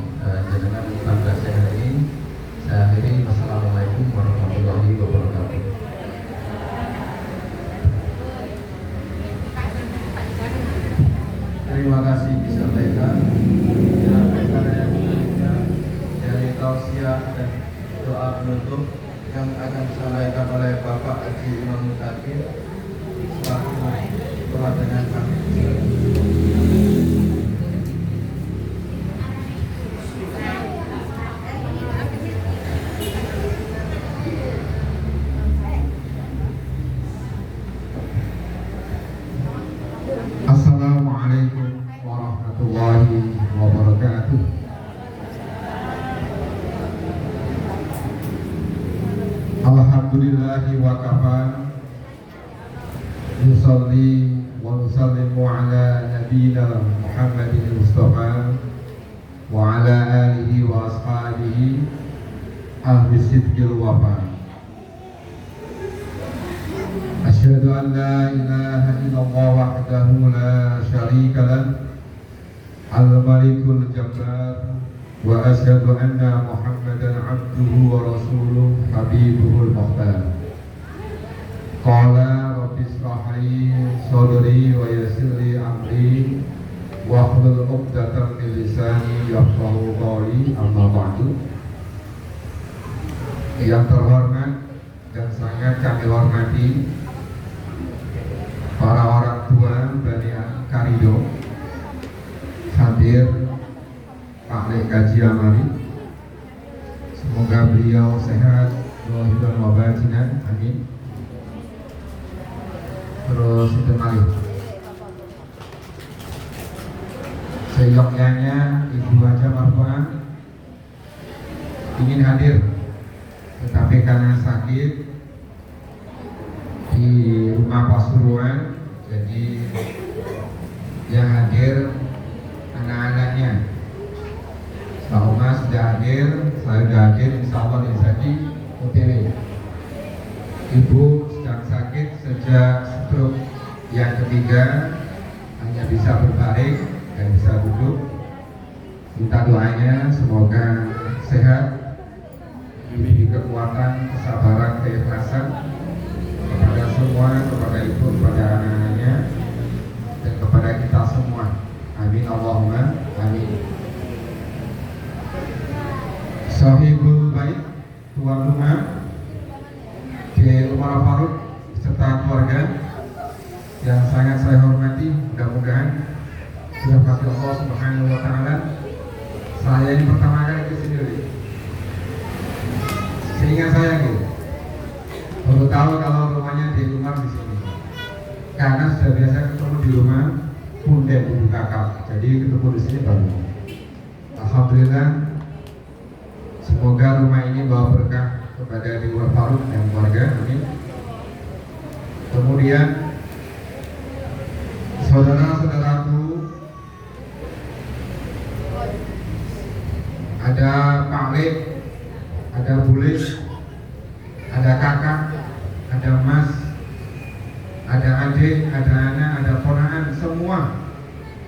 jenengan pada siang hari ini. Saya akhiri, wassalamualaikum warahmatullahi wabarakatuh. Terima kasih disampaikan. Dari tausiah dan doa penutup yang akan disampaikan oleh Bapak Haji Imam Mutakin selaku ketua dengan kami. Assalamualaikum warahmatullahi wabarakatuh. Alhamdulillahi wa kafa, nusalli wa nusallimu ala nabiyina Muhammadin Mustafa wa ala alihi wa ashabihi ahli sidqil wafa. Asyhadu an la ilaha illallah wahdahu la syarika lah, al-malikul jabbar, wa asyhadu anna Muhammadan abduhu wa rasuluh habibuhul muhtar. Qala rabbi ishrah li sadri wa yassir li amri wahlul 'uqdatam min lisani yafqahu qawli, amma ba'du. Yang terhormat dan sangat kami hormati para orang tua Bani Karido, hadir Pak Lek Kaji Amari, semoga beliau sehat walafiatan wabatinan, amin. Terus itu mari seyogyanya Ibu Haja Marfuah ingin hadir, tetapi karena sakit di rumah Pasuruan, jadi yang hadir anak-anaknya. Pak Umar sudah hadir, saya sudah hadir, insya Allah jadi OTW. Ibu sedang sakit sejak stroke yang ketiga, hanya bisa berbaring dan bisa duduk. Minta doanya semoga sehat, diberi kekuatan, kesabaran, keikhlasan kepada semua, kepada ibu, kepada anak-anaknya, dan kepada kita semua. Amin Allahumma amin. Sahibul bait, tuan rumah di Umar Faruk serta keluarga yang sangat saya hormati, mudah-mudahan dirahmati Allah Subhanahu wa taala. Saya ini pertama kali ke sini, sehingga saya gitu baru tahu kalau rumahnya di Umar di sini, karena sudah biasa ketemu di rumah Punden Ibu Kakak, jadi ketemu di sini baru. Alhamdulillah, semoga rumah ini bawa berkah kepada Umar Faruk dan keluarga, amin. Kemudian saudara-saudaraku, ada Pak Lek, ada Bulis, ada kakak, ada mas, ada adik, ada anak, ada ponakan, semua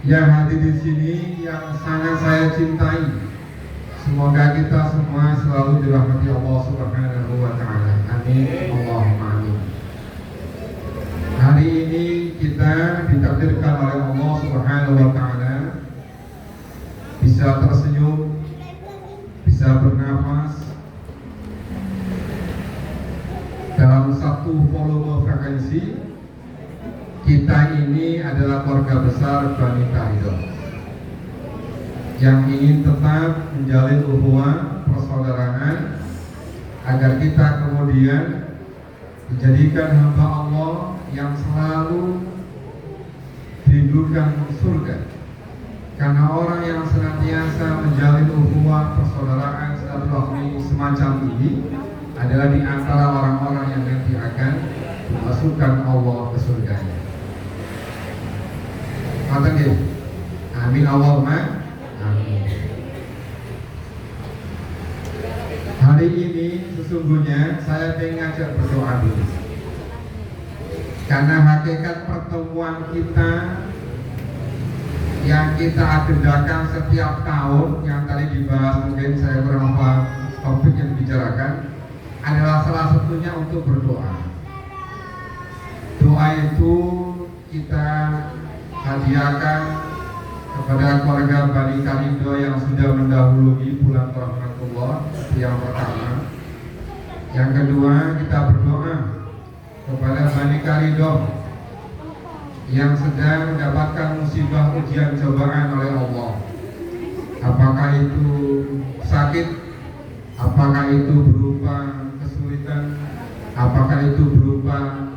yang hadir di sini yang sangat saya cintai. Semoga kita semua selalu dirahmati Allah Subhanahu wa taala. Amin. Allahumma amin. Hari ini kita ditakdirkan oleh Allah Subhanahu wa taala bisa tersenyum, bisa bernafas dalam satu volume frekuensi. Kita ini adalah keluarga besar Bani Karido. yang ingin tetap menjalin ukhuwah persaudaraan agar kita kemudian dijadikan hamba Allah yang selalu dirindukan surga. Karena orang yang senantiasa menjalin ukhuwah persaudaraan silaturahmi semacam ini adalah di antara orang-orang yang nanti akan dimasukkan Allah ke surganya. Maka amin Allahumma amin. Hari ini sesungguhnya saya ingin ngajak berdoa dulu. Karena hakikat pertemuan kita yang kita agendakan setiap tahun, yang tadi dibahas mungkin saya kurang paham topik yang dibicarakan, adalah salah satunya untuk berdoa. Doa itu kita hadiahkan kepada keluarga Bani Karido yang sudah mendahului bulan rahmatullah, itu yang pertama. Yang kedua, kita berdoa kepada Bani Karido yang sedang mendapatkan musibah ujian cobaan oleh Allah. Apakah itu sakit, apakah itu berupa kesulitan, apakah itu berupa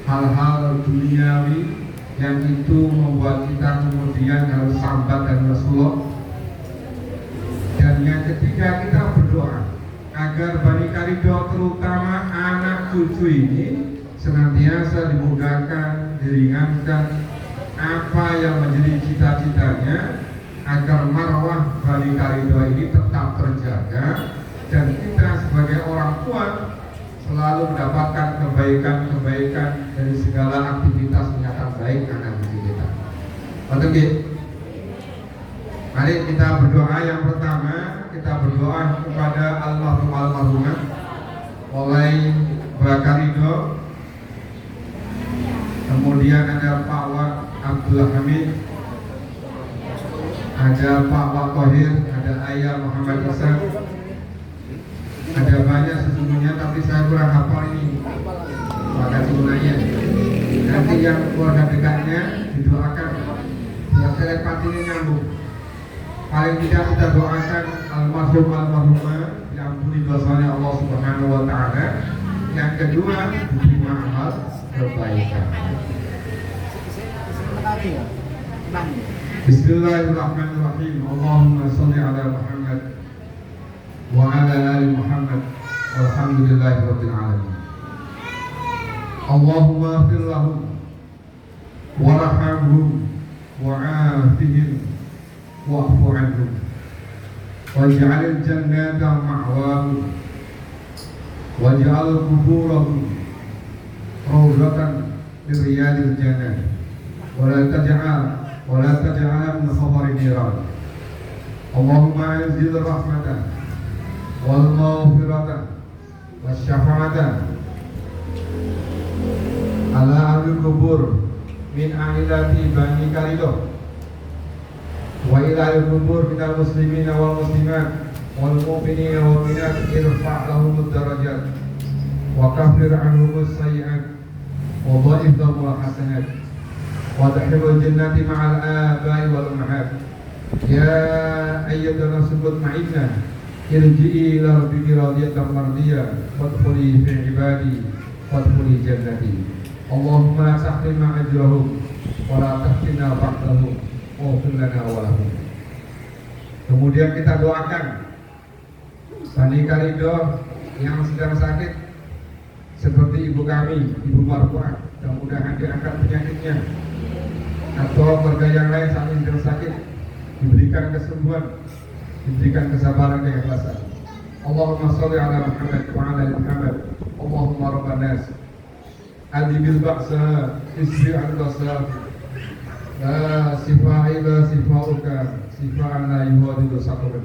hal-hal duniawi yang itu membuat kita kemudian harus sambat dan bersuluk. Dan yang ketiga, kita berdoa agar Bani Karido terutama anak cucu ini senantiasa dimudahkan, diringankan apa yang menjadi cita-citanya, agar marwah Bani Karido ini tetap terjaga dan kita sebagai orang tua selalu mendapatkan kebaikan-kebaikan dari segala aktivitas menyatakan baik anak cucu kita. Oke, mari kita berdoa. Yang pertama, kita berdoa kepada almarhumah oleh Mbak Karido. Kemudian ada Pak Wak Abdul Hamid, ada Pak Wak Kohir, ada Ayah Muhammad Hasan. Ada banyak sesungguhnya, tapi saya kurang hafal ini. Maka sebenarnya nanti yang keluarga dekatnya didoakan biar telepatinya nyambung. Paling tidak kita doakan almarhumah diampuni dosanya Allah Subhanahu wa taala. Yang kedua, diterima amal kebaikan. Bismillahirrahmanirrahim. Allahumma sholli ala Muhammad wa ala ali Muhammad walhamdulillahi rabbil alamin. Allahumma ighfir lahum warhamhum wa'afihim wa'fu anhum waj'alil jannata ma'wahum waj'al quburahum rawdatan min riyadil jannah wa la taj'al min khabarin niran. Allahumma anzil rahmatan wal maghfiratan wasyafa'atan ala ahli kubur min ailati Bani Karido wa ila al-kubur minal muslimina wal muslimat wal mu'minina wal mu'minat irfa' lahumud darajat wa kaffir anhumus sayyi'at wa dha'if lahumul hasanat wa adkhilhum jannati ma'al aba'i wal ummahat. Ya ayyatuhan nafsul mutmainnah irji'i ila rabbiki radiyatan mardiyah wadkhuli fi ibadi wadkhuli jannati. Allahumma sahhilna ajrahum wa la tahtina ba'dahum waghfir lana wa lahum. Kemudian kita doakan Bani Karido yang sedang sakit seperti ibu kami, Ibu Marfuah, mudah-mudahan diangkat penyakitnya, atau keluarga yang lain saat ini sedang sakit diberikan kesembuhan, diberikan kesabaran dan keikhlasan. Allahumma sholli ala Muhammad wa ala ali Muhammad. Allahumma rabban nas adibil ba'sa isri al-basa la sifa'i la sifa'uka sifa'an la yuhadidu saqaban.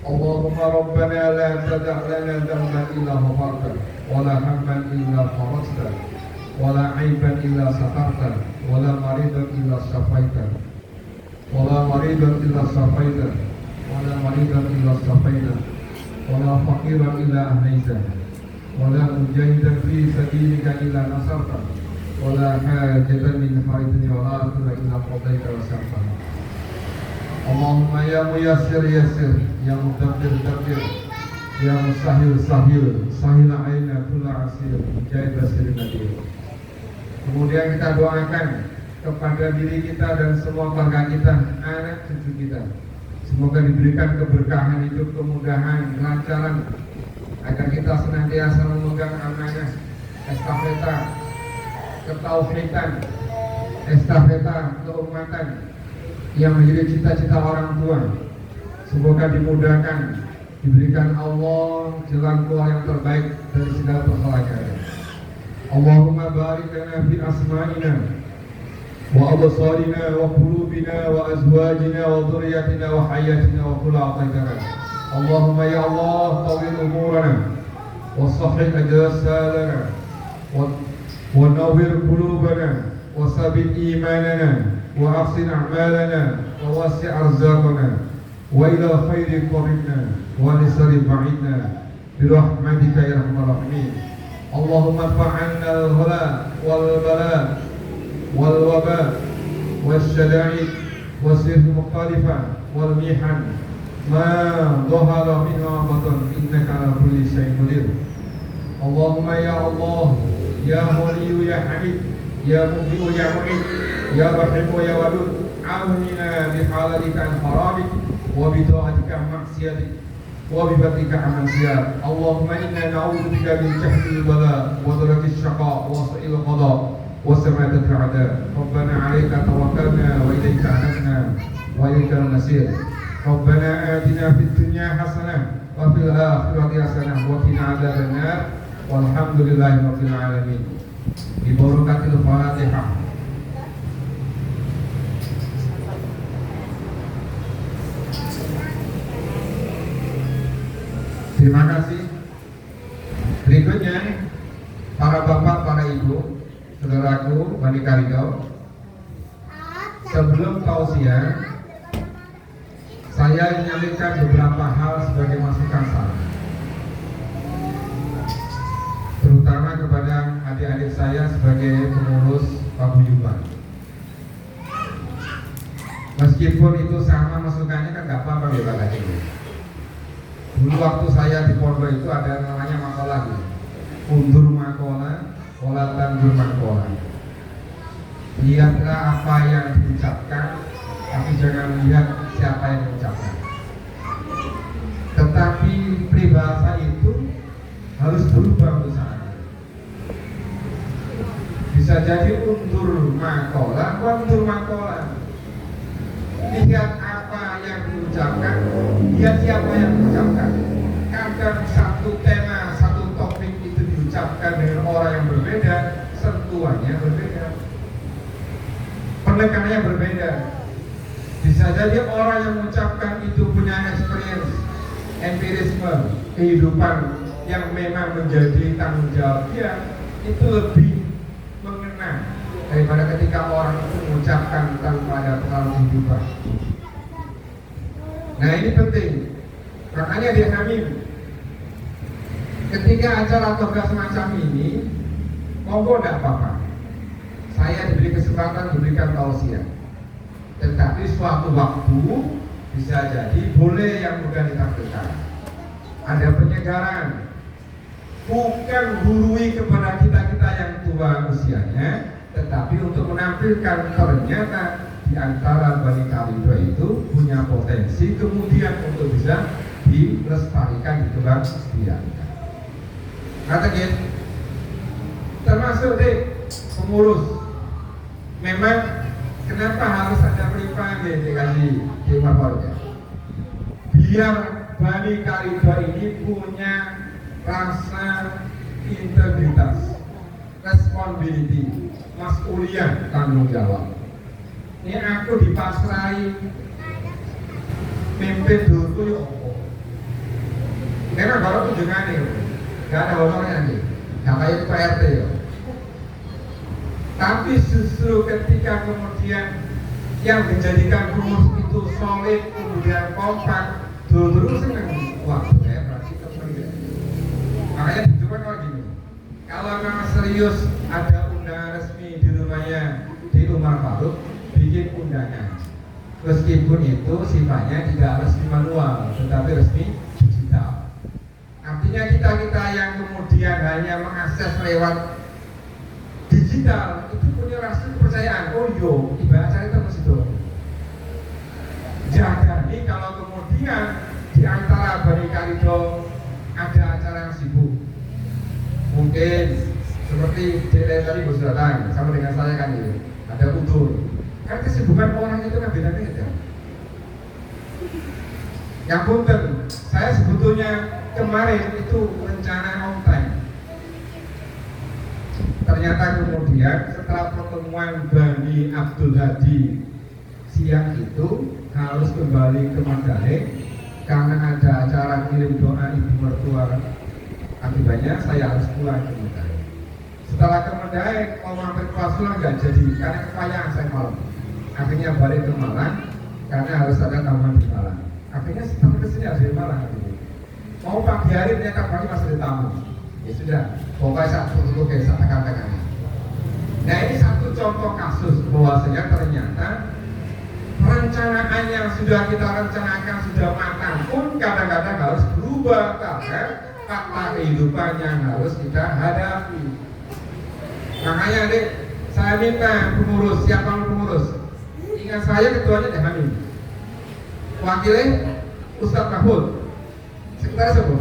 Allahumma rabbana la tada' lana dhanban illa ghafarta wa la hamman illa farajta wa la 'aiban illa satarta wa la maridan illa shafaita wa la maridan illa shafaita wa la maridan illa shafaita wa la faqiran illa ahnaita wa la mujahidan fi sabilika illa nasarta wa la hajatan min haidin wa la illa qadaita wa syafa'a. Allahumma ya muyassir yassir, ya mudabbir dabbir, ya musahil sahil, sahil aina kulla asir, jahid basir nadir. Kemudian kita doakan kepada diri kita dan semua keluarga kita, anak cucu kita. Semoga diberikan keberkahan hidup, kemudahan, kelancaran, agar kita senantiasa memegang amanah estafeta ketauhidan, estafeta keumatan yang menjadi cita-cita orang tua. Semoga dimudahkan, diberikan Allah jalan keluar yang terbaik dari segala persoalan. Allahumma barik lana fi asma'ina wa absarina wa qulubina wa azwajina wa dhurriyyatina wa hayatina wa qul a'tana. Allahumma ya Allah tawil umurana wa sahih ajsalana wa nawwir qulubana wa sabit imanana wa ahsin a'malana wa wasi' arzaqana wa ila khairi qaribna wa lisari ba'idna bi rahmatika ya arhamar rahimin. Allahumma fa'alna al-ghala wal-bala wal-waba wal-syada'id wasir mukhalifah wal-mihan ma dhahara minha batan innaka ala kulli syai'in qadir. Allahumma ya Allah ya Waliyu ya Hamid ya Mubdi'u ya Mu'id ya Rahimu ya Wadud awnina bihalatika al-haramik wa bida'atika maksiatik wa bibatika aman siyar. Allahumma inna na'udhu bika min jahdi al-bala wa daraki al-syaqa wa sa'il al-qada wa samatat al-a'da. Rabbana alaika tawakkalna wa ilaika anabna wa ilaika al-nasir. Rabbana atina fid dunya hasanah wa fil akhirati hasanah wa qina adzaban nar. Walhamdulillahi rabbil alamin. Bi barakatil Fatihah. Terima kasih. Berikutnya para bapak, para ibu, saudaraku, Bani Karigau. Sebelum tausiah, saya menyampaikan beberapa hal sebagai masukan saran, terutama kepada adik-adik saya sebagai pengurus paguyuban. Meskipun itu sama masukannya kan nggak apa-apa ya Pak Haji. Dulu waktu saya di pondok itu ada namanya makalah, undur makola, kola tandur makola. Lihatlah apa yang diucapkan, tapi jangan lihat siapa yang mengucapkan. Tetapi peribahasa itu harus berubah untuk saat ini. Bisa jadi undur makola, kondur makola. Lihat apa yang diucapkan, lihat siapa yang mengucapkan. Kadang satu tema, satu topik itu diucapkan dengan orang yang berbeda, sentuhannya berbeda, penekanannya berbeda. Bisa jadi orang yang mengucapkan itu punya experience, empirisme, kehidupan yang memang menjadi tanggung jawab dia, itu lebih mengena daripada ketika orang itu mengucapkan tanpa ada pengalaman kehidupan. Nah ini penting. Makanya di Hamim, ketika acara tugas semacam ini, monggo tidak apa-apa. Saya diberi kesempatan diberikan tausiah. Tetapi suatu waktu bisa jadi boleh yang mudah ditampilkan. Ada penyegaran, bukan gurui kepada kita-kita yang tua usianya, tetapi untuk menampilkan ternyata di antara Bani Karigau itu punya potensi kemudian untuk bisa dilestarikan, dikembangbiakan. Kata gitu, termasuk deh pengurus. Memang kenapa harus ada peripanggil dikasih di Marwahnya? Biar Bani Karigau ini punya rasa integritas, responsibility, mas'uliyah, tanggung jawab. Ini aku dipasrai mimpin dulu yuk. Karena baru kunjungan nih, gak ada honornya nih, gak kayak PRT ya. Tapi justru ketika kemudian yang menjadikan pengurus itu solid, kemudian kompak, dulu seneng. Wah, saya berarti kemudian. Makanya dicoba kalau gini, kalau memang serius ada undangan resmi di rumahnya di Umar Faruk, bikin undangan. meskipun itu sifatnya tidak resmi manual, tetapi resmi digital. Artinya kita yang kemudian hanya mengakses lewat digital itu punya rasa kepercayaan. Oh yo, ibarat saya itu mesti dong. Jadi kalau kemudian di antara Bani Karido ada acara yang sibuk, mungkin seperti tadi Bos datang sama dengan saya kan ini ada udur. Kan kesibukan orang itu kan beda-beda. Yang punten, saya sebetulnya kemarin itu rencana on time. Ternyata kemudian setelah pertemuan Bani Abdul Hadi siang itu harus kembali ke Mandalay karena ada acara kirim doa ibu mertua. Akibatnya saya harus pulang ke Mandalay. Setelah ke Mandalay mau mampir ke Pasuruan nggak jadi karena kepanjangan saya malam. Akhirnya balik ke Malang karena harus ada tamuan di Malang. Akhirnya setelah kesini harus di Malang. Mau pagi hari ternyata pagi masih ada tamu. Ya sudah, pokoknya satu kayak saya katakan. Nah ini satu contoh kasus bahwasanya ternyata perencanaan yang sudah kita rencanakan sudah matang pun kadang-kadang harus berubah karena fakta kehidupan yang harus kita hadapi. Makanya dek, saya minta pengurus, siapa pengurus? Ingat saya ketuanya Teh Hamid, wakilnya Ustadz Mahmud, sekretaris siapa?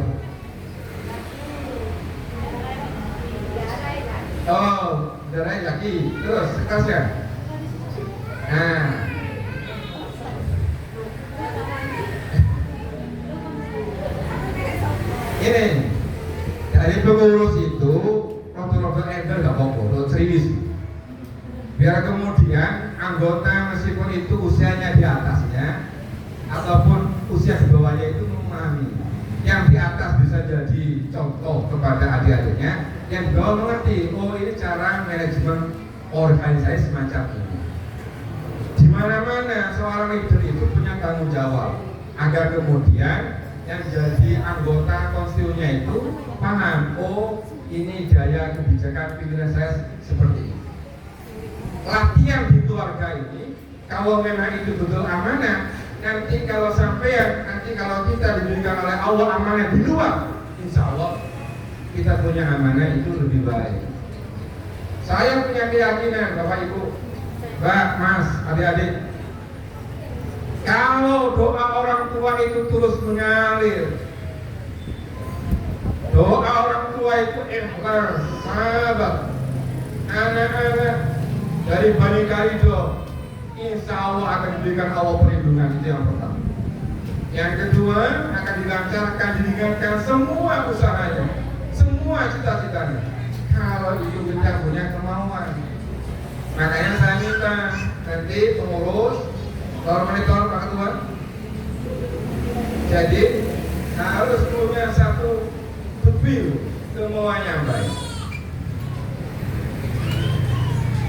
Oh, Darai Zaki, terus sekretarisnya. Nah, ini dari pengurus itu Dr. Ender nggak apa-apa, serius. Biar kemudian anggota meskipun itu usianya di atasnya ataupun usia di bawahnya itu memahami. Yang di atas bisa jadi contoh kepada adik-adiknya, yang di bawah mengerti, oh ini cara manajemen organisasi semacam ini. Di mana-mana seorang leader itu punya tanggung jawab agar kemudian yang jadi anggota konstitusinya itu paham, oh ini gaya kebijakan pimpinan saya seperti ini. Latihan di keluarga ini, kalau memang itu betul amanah, nanti kalau sampai nanti kalau kita diberikan oleh Allah amanah di luar, insya Allah kita punya amanah itu lebih baik. Saya punya keyakinan Bapak Ibu, Mbak, Mas, adik-adik, kalau doa orang tua itu terus mengalir, doa orang tua itu ikhlas, sahabat, anak-anak dari Bani Karido, insya Allah akan diberikan Allah perlindungan. Itu yang pertama. Yang kedua, akan dilancarkan, diringankan semua usahanya, semua cita-citanya, kalau itu kita punya kemauan. Makanya saya minta nanti pengurus monitor Pak Ketua, jadi harus punya satu detail kemauan yang baik.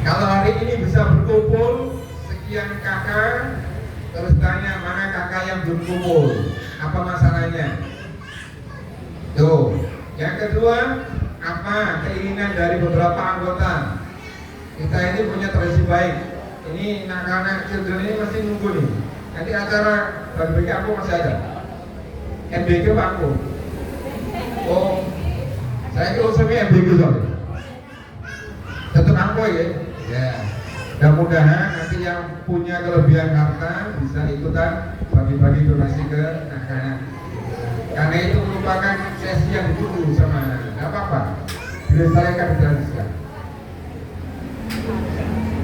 Kalau hari ini bisa berkumpul sekian kakak, terus tanya mana kakak yang belum kumpul, apa masalahnya? Tuh. Yang kedua, apa keinginan dari beberapa anggota? Kita ini punya tradisi baik. Ini anak-anak children ini masih nunggu nih. Nanti acara BK aku masih ada. MBK Pak aku. Oh, saya kira usulnya MBK soalnya. Tetap aku ya. Ya. Mudah-mudahan nanti yang punya kelebihan harta bisa ikutan bagi-bagi donasi ke anak-anak. Karena itu merupakan sesi yang ditunggu sama anak. Tidak apa-apa. Dilestarikan, ditransisikan.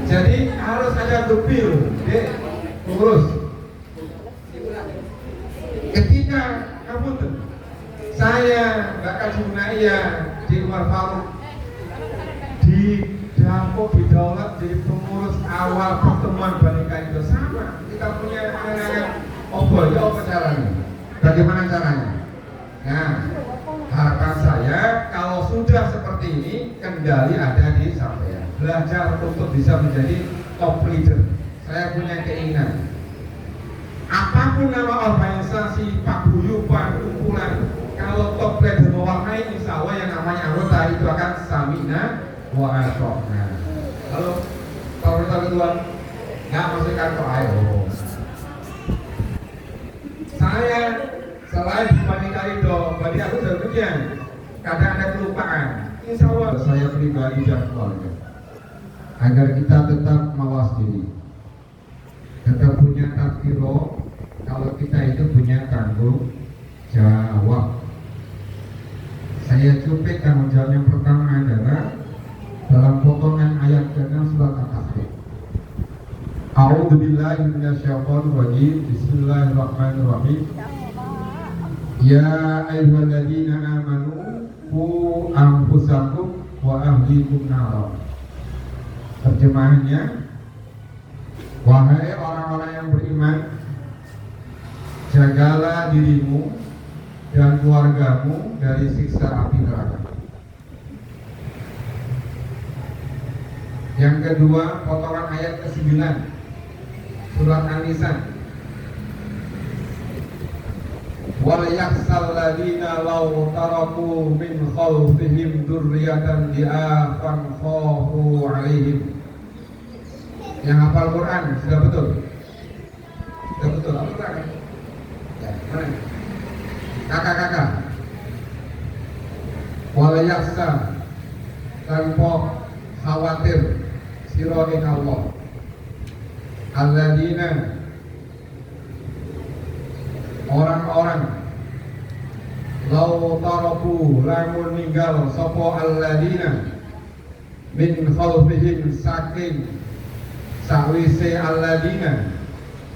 Jadi harus ada detail, pengurus. Ketika kamu saya Mbak Kajunaya di Umar Faruk di Dampok di Daulat jadi pengurus awal pertemuan Bani Karido sama. Kita punya anak-anak obor, ya apa caranya? Bagaimana caranya? Nah, harapan saya kalau sudah seperti ini kendali ada di sampean. Belajar untuk bisa menjadi top leader. Saya punya keinginan. Apapun nama organisasi, paguyuban, kumpulan, kalau top leader mewarnai, insya Allah yang namanya anggota itu akan samina wa atokna. Lalu kalau kita kedua nggak masuk kantor ayo. Selain dibandingkan itu, berarti aku demikian. Kadang ada kelupaan. Insya Allah saya pribadi dan keluarga, agar kita tetap mawas diri, tetap punya takdiro. Kalau kita itu punya tanggung jawab. Saya cuplik tanggung jawab yang pertama adalah dalam potongan ayat ke-6 surat Al-Kahfi. A'udzubillahi minasyaitonir rajim. Bismillahirrahmanirrahim. Ya ayyuhalladzina amanu qu anfusakum wa ahlikum nar. Terjemahannya, wahai orang-orang yang beriman, jagalah dirimu dan keluargamu dari siksa api neraka. Yang kedua, potongan ayat ke-9 surat An-Nisa. Wal yakhsal ladina law taraku min khalfihim dzurriyyatan di'afan khafu 'alaihim. Yang hafal Quran sudah betul? Sudah betul, apa kan? Ya, mana? Kakak-kakak. Wal yakhsa, tanpa khawatir sira ing Allah. Alladzina, orang-orang lau taraku lamun ninggal sapa alladzina min khalfihim saking sawise alladzina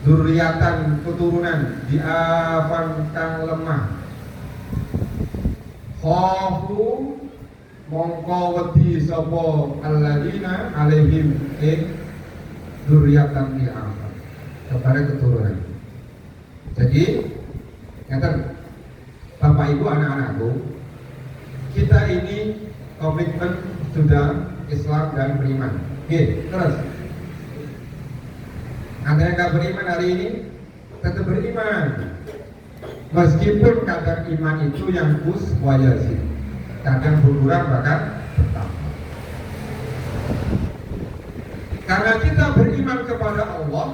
dzurriatan keturunan diafan kang lemah khafu mongko wedi sapa alladzina alaihim ing dzurriatan diafan kepada keturunan. Jadi ngeten, Bapak Ibu, anak-anakku, kita ini komitmen sudah Islam dan beriman. Oke, terus Anda yang gak beriman hari ini tetap beriman, meskipun kadang iman itu yang kus wajasi, kadang berkurang bahkan bertambah. Karena kita beriman kepada Allah,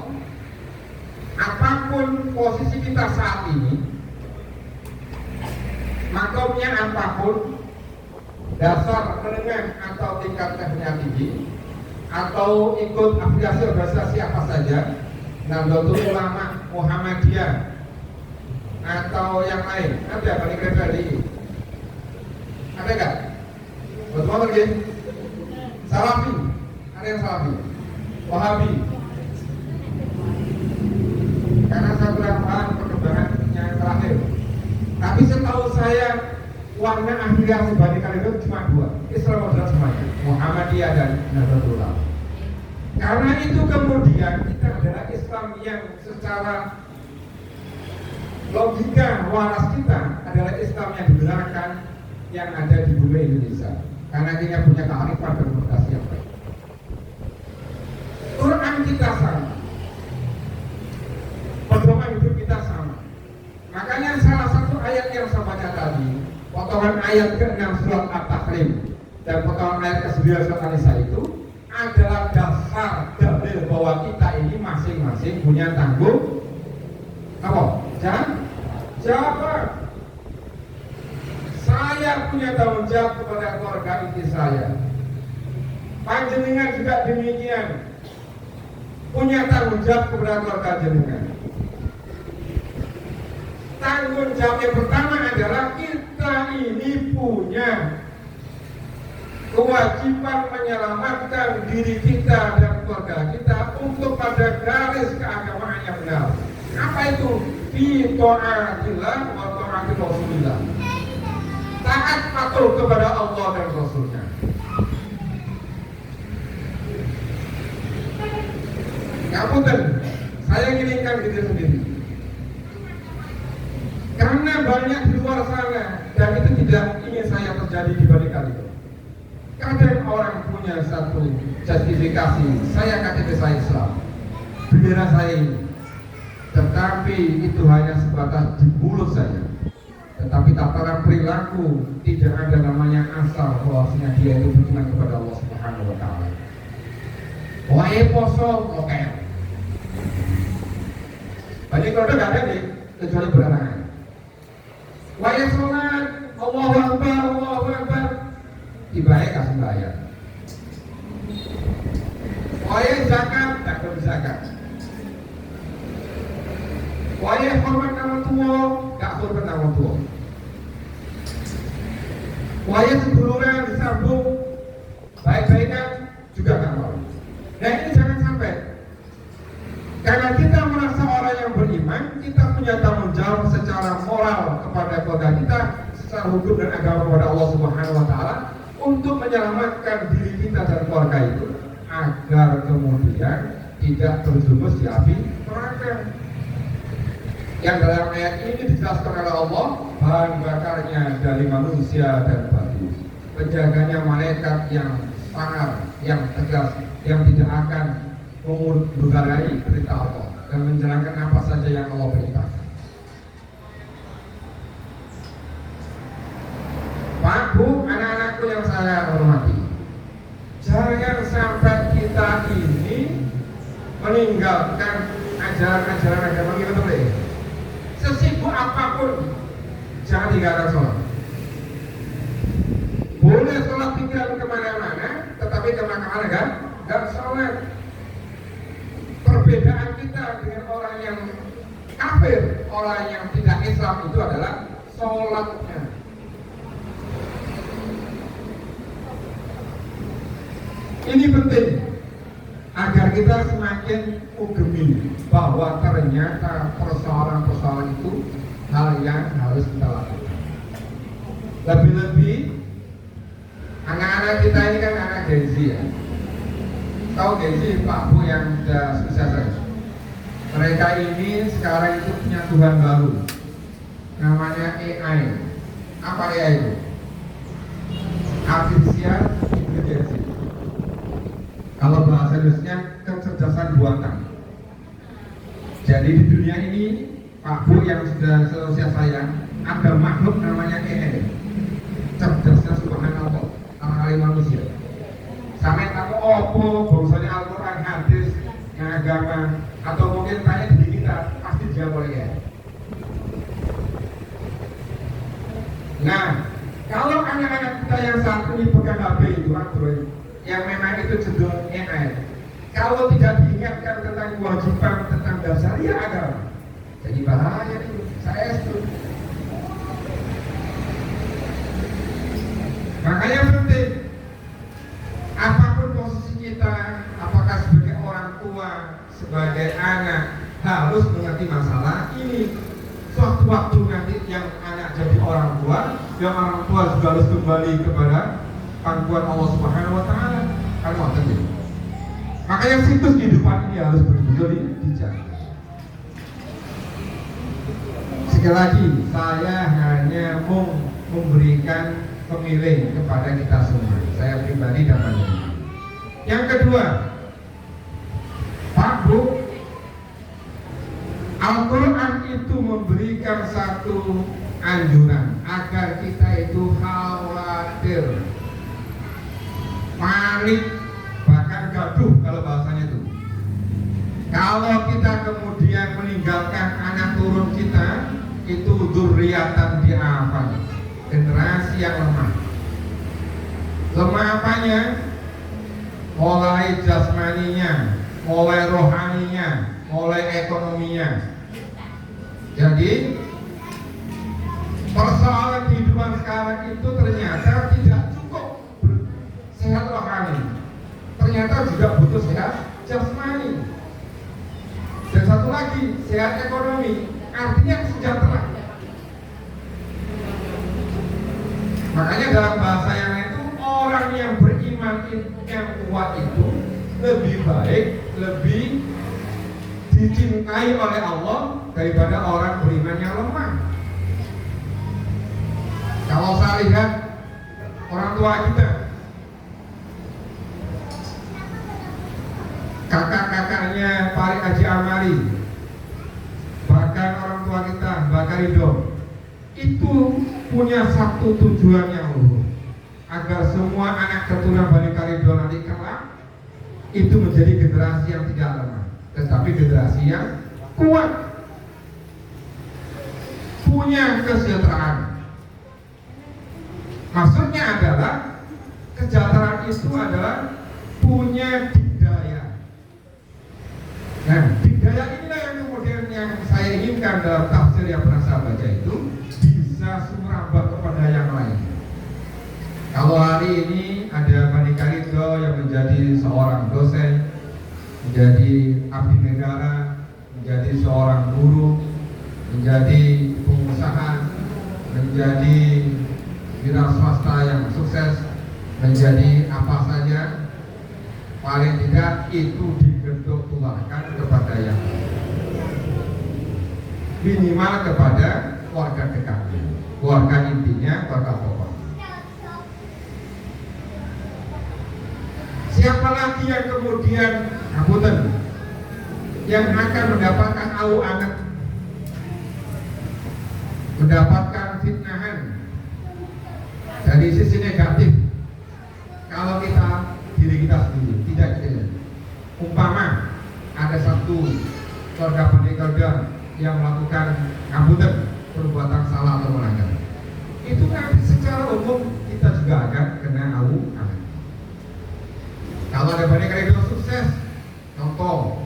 apapun posisi kita saat ini, makomnya apapun, dasar menengah atau tingkat tekniknya tinggi, atau ikut afiliasi organisasi apa saja, Nahdlatul Ulama, Muhammadiyah, atau yang lain, ada paling referensi, ada nggak? Betul lagi? Salafi, ada yang Salafi, Wahabi. Karena saya kurang paham perkembangan yang terakhir. Tapi setahu saya warna afiliasi Banikan itu cuma dua, Islam moderat semuanya, Muhammadiyah dan Nahdlatul Ulama. Karena itu kemudian kita adalah Islam yang secara logika waras kita adalah Islam yang dibenarkan yang ada di bumi Indonesia. Karena kita punya kearifan dan fondasi yang baik. Quran kita sama, pedoman hidup kita sama. Makanya salah satu ayat yang saya baca tadi, potongan ayat ke-6 surat At-Tahrim dan potongan ayat ke-9 surat An-Nisa itu adalah dasar dalil bahwa kita ini masing-masing punya tanggung apa? Jawab. Saya punya tanggung jawab kepada keluarga inti saya. Panjenengan juga demikian, punya tanggung jawab kepada keluarga jenengan. Tanggung jawab yang pertama adalah kita ini punya kewajiban menyelamatkan diri kita dan keluarga kita untuk pada garis keagamaan yang benar. Apa itu? Fi ta'atillah wa ta'atil Rasulillah. Taat patuh kepada Allah dan Rasulnya. Ngapunten, saya inginkan diri sendiri. Karena banyak di luar sana dan itu tidak ingin saya terjadi di balik kali itu. Kadang orang punya satu justifikasi, saya KTP saya Islam, bendera saya ini, tetapi itu hanya sebatas di mulut saja. Tetapi tataran perilaku tidak ada namanya asal bahwasanya dia itu beriman kepada Allah Subhanahu wa taala. Wae poso oke. Banyak kalau nggak ada nih kecuali berangan. Waya sholat, Allahu Akbar, Allahu Akbar, dibayar kasih bayar. Waya zakat, tak berzakat. Waya hormat nama tua, tak hormat nama tua. Waya seduluran disambung, baik-baikan juga tak mau. Nah ini jangan sampai. Karena kita merasa orang yang beriman, kita punya tanggung jawab secara moral kepada keluarga kita, secara hukum dan agama kepada Allah Subhanahu Wa Taala untuk menyelamatkan diri kita dan keluarga itu agar kemudian tidak terjerumus di api neraka. Yang dalam ayat ini dijelaskan oleh Allah, bahan bakarnya dari manusia dan batu, penjaganya malaikat yang sangar, yang tegas, yang tidak akan menguraikan perintah Allah dan menjalankan apa saja yang Allah perintahkan. Pak, Bu, anak-anakku yang saya hormati, jangan sampai kita ini meninggalkan ajaran-ajaran agama kita boleh. Sesibuk apapun, jangan tinggalkan sholat. Boleh sholat tinggal kemana-mana, tetapi kemana-mana kan? Gak sholat. Perbedaan kita dengan orang yang kafir, orang yang tidak Islam itu adalah sholatnya. Ini penting agar kita semakin menggemini bahwa ternyata persoalan-persoalan itu hal yang harus kita lakukan. Lebih-lebih anak-anak kita ini kan anak Gen Z ya. Tahu Gen Z, Pak Bu yang sudah sukses. Mereka ini sekarang itu punya Tuhan baru, namanya AI. Apa AI itu? Artificial Intelligence. Kalau bahasa Indonesia kecerdasan buatan. Jadi di dunia ini, Pak Bu yang sudah seusia saya, ada makhluk namanya AI. Cerdasnya subhanallah, kali manusia. Sampai tahu opo, bangsanya Al-Quran, hadis, agama, atau mungkin tanya diri kita, pasti dijawab oleh AI. Nah, kalau anak-anak kita yang saat ini pegang HP itu Android, yang memang itu cenderung AI, kalau tidak diingatkan tentang kewajiban tentang dasar ya agama, jadi bahaya itu. Saya setuju. Makanya penting, apapun posisi kita, apakah sebagai orang tua, sebagai anak, harus mengerti masalah ini. Suatu waktu nanti yang anak jadi orang tua, yang orang tua juga harus kembali kepada pangkuan Allah Subhanahu Wa Taala. Kan waktu itu. Makanya siklus kehidupan ini harus betul-betul dijaga. Sekali lagi, saya hanya mau memberikan pemilih kepada kita semua. Saya pribadi dan panjenengan. Yang kedua, Pak Bu, Al-Quran itu memberikan satu anjuran agar kita itu khawatir, panik, bahkan gaduh kalau bahasanya itu. Kalau kita kemudian meninggalkan anak turun kita, itu dzurriatan di'afan, generasi yang lemah. Lemah apanya? Mulai jasmaninya, mulai rohaninya, mulai ekonominya. Jadi persoalan kehidupan sekarang itu ternyata tidak cukup sehat rohani, ternyata juga butuh sehat jasmani. Dan satu lagi, sehat ekonomi, artinya sejahtera. Makanya dalam bahasa yang lain itu, orang yang beriman yang kuat itu lebih baik, lebih dicintai oleh Allah daripada orang beriman yang lemah. Kalau saya lihat orang tua kita, kakak-kakaknya Pak Haji Amari, bahkan orang tua kita Mbak Karido, itu punya satu tujuan yang luhur, agar semua anak keturunan Bani Karido nanti kelak itu menjadi generasi yang tidak lemah, tetapi generasi yang kuat, punya kesejahteraan. Maksudnya adalah kesejahteraan itu adalah punya dikdaya. Nah, dikdaya inilah yang kemudian yang saya inginkan dalam tafsir yang pernah saya baca itu bisa sumrambah kepada yang lain. Kalau hari ini ada Bani Karido yang menjadi seorang dosen, menjadi abdi negara, menjadi seorang guru, menjadi pengusaha, menjadi wira swasta yang sukses, menjadi apa saja, paling tidak itu dibentuk tularkan kepada yang minimal kepada keluarga dekatnya, keluarga intinya, keluarga pokok. Siapa lagi yang kemudian ngapunten yang akan mendapatkan au anak, mendapatkan fitnahan dari sisi negatif kalau diri kita sendiri tidak kita. Umpama ada satu keluarga pendekar yang melakukan ngapunten perbuatan salah atau melanggar, itu nanti secara umum kita juga akan kena au anak. Kalau ada Bani Karido sukses, contoh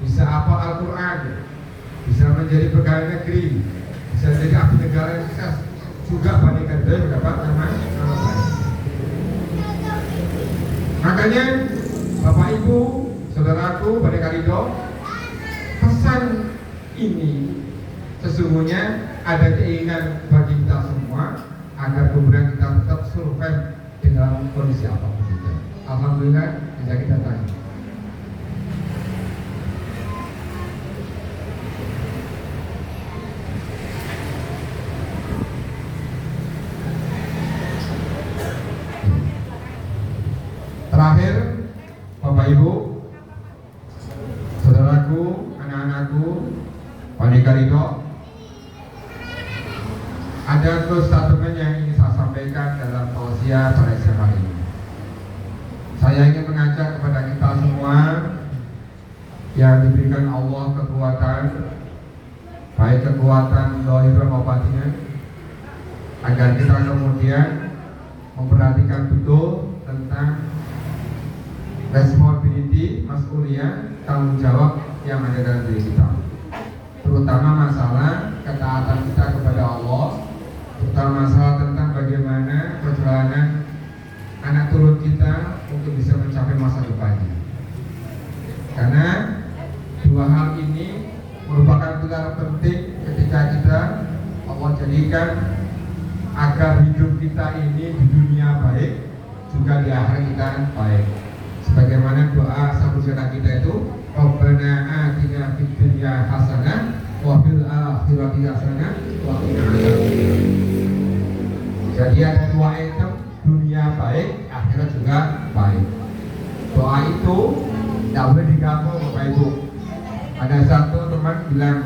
bisa hafal Al-Quran, bisa menjadi pegawai negeri, bisa jadi abdi negara yang sukses, juga Bani Karido mendapat nama baik. Makanya Bapak Ibu, saudaraku Bani Karido, pesan ini sesungguhnya ada keinginan bagi kita semua agar kemudian kita tetap survive di dalam kondisi apapun juga. Alhamdulillah bisa kita tanya. Terakhir, Bapak Ibu, saudaraku, anak-anakku, Bani Karido, ada statement yang ingin saya sampaikan dalam tausiah pada siang hari ini. Saya ingin mengajak kepada kita semua yang diberikan Allah kekuatan, baik kekuatan zahir maupun batin, agar kita kemudian memperhatikan betul tentang responsibility, mas'uliyah, tanggung jawab yang ada dalam diri kita, terutama masalah ketaatan kita kepada Allah, terutama masalah tentang bagaimana perjalanan anak turun kita untuk bisa mencapai masa depannya. Karena dua hal ini merupakan pilar penting ketika kita Allah jadikan agar hidup kita ini di dunia baik, juga di akhirat kita baik. Sebagaimana doa sabda sunnah kita itu, Rabbana atina fid dunya hasanah wa fil akhirati hasanah wa qina adzabannar. Jadi ada dua item, dunia baik, akhirat juga baik. Doa itu tidak boleh digabung, Bapak Ibu. Ada satu teman bilang,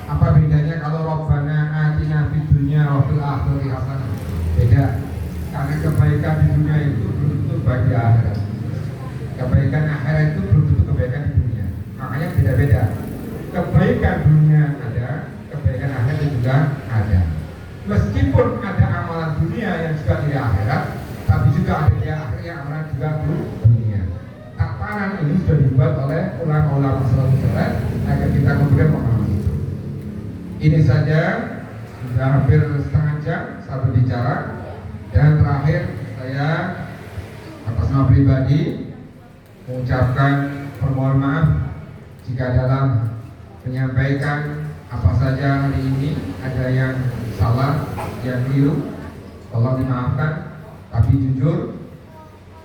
apa bedanya kalau Rabbana atina fid dunya wa fil akhirati hasanah? Beda. Karena kebaikan di dunia itu belum tentu baik di akhirat. Kebaikan akhirat itu belum tentu kebaikan di dunia. Makanya beda-beda. Kebaikan dunia ada, kebaikan akhirat juga ada. Meskipun ada amalan dunia yang juga di akhirat, tapi juga ada di akhirat yang amalan juga di dunia. Tatanan ini sudah dibuat oleh ulama-ulama salafus saleh agar kita kemudian memahami itu. Ini saja, sudah hampir setengah jam saya berbicara, dan terakhir saya atas nama pribadi mengucapkan permohonan maaf jika dalam menyampaikan apa saja hari ini ada yang salah, yang keliru, tolong dimaafkan. Tapi jujur,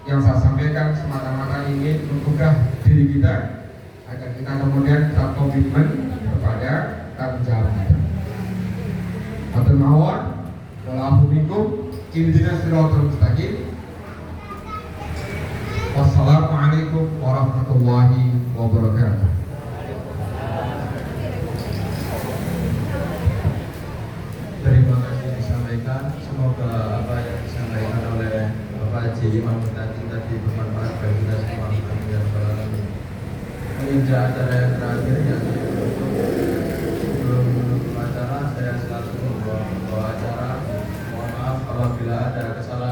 yang saya sampaikan semata-mata ingin menggugah diri kita agar kita kemudian tetap komitmen kepada tanggung jawab kita. Matur mawon, wa'alaikum minkum, ihdinas siratal mustaqim. Wassalamualaikum warahmatullahi wabarakatuh. Terima kasih disampaikan. Semoga apa yang disampaikan oleh Bapak Haji Imam tadi bermanfaat bagi kita semua. Amin ya rabbal alamin. Menginjak acara yang terakhir yang sebelum menutup acara, saya selalu membawa acara. Mohon maaf apabila ada kesalahan.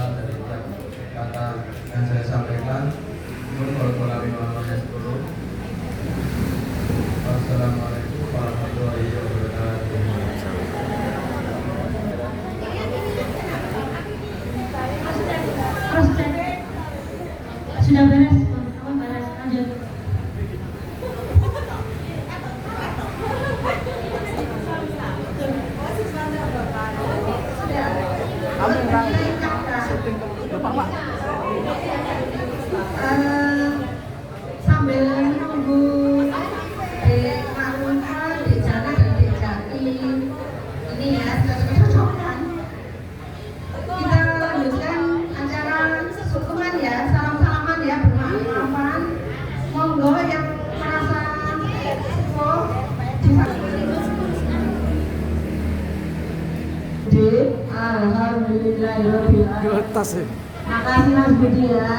gede. Alhamdulillahirobbil Di alamin. atas ya. Makasih Mas Budi ya.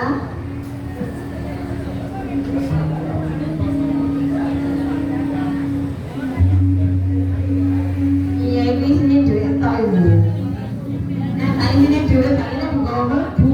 Iya ini sini duit tak ini. Nah ini duit tak ini buka bu.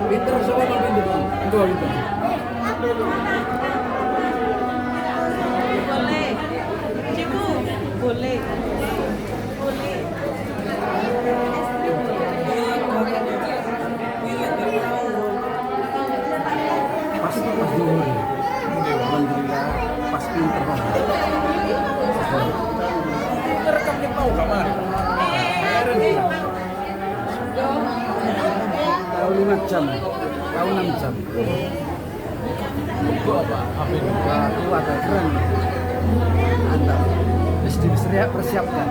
Pinter soalnya Bang pinter. Enggak gitu. Boleh. Cibu, boleh. Boleh. Pas dulu. Alhamdulillah pas pinter Bang. Rekam kita tahu kamar. Tahu 5 jam. Tahu 6 jam. Gua apa? HP wah kuat keren. Mantap. Terus dipersiapkan.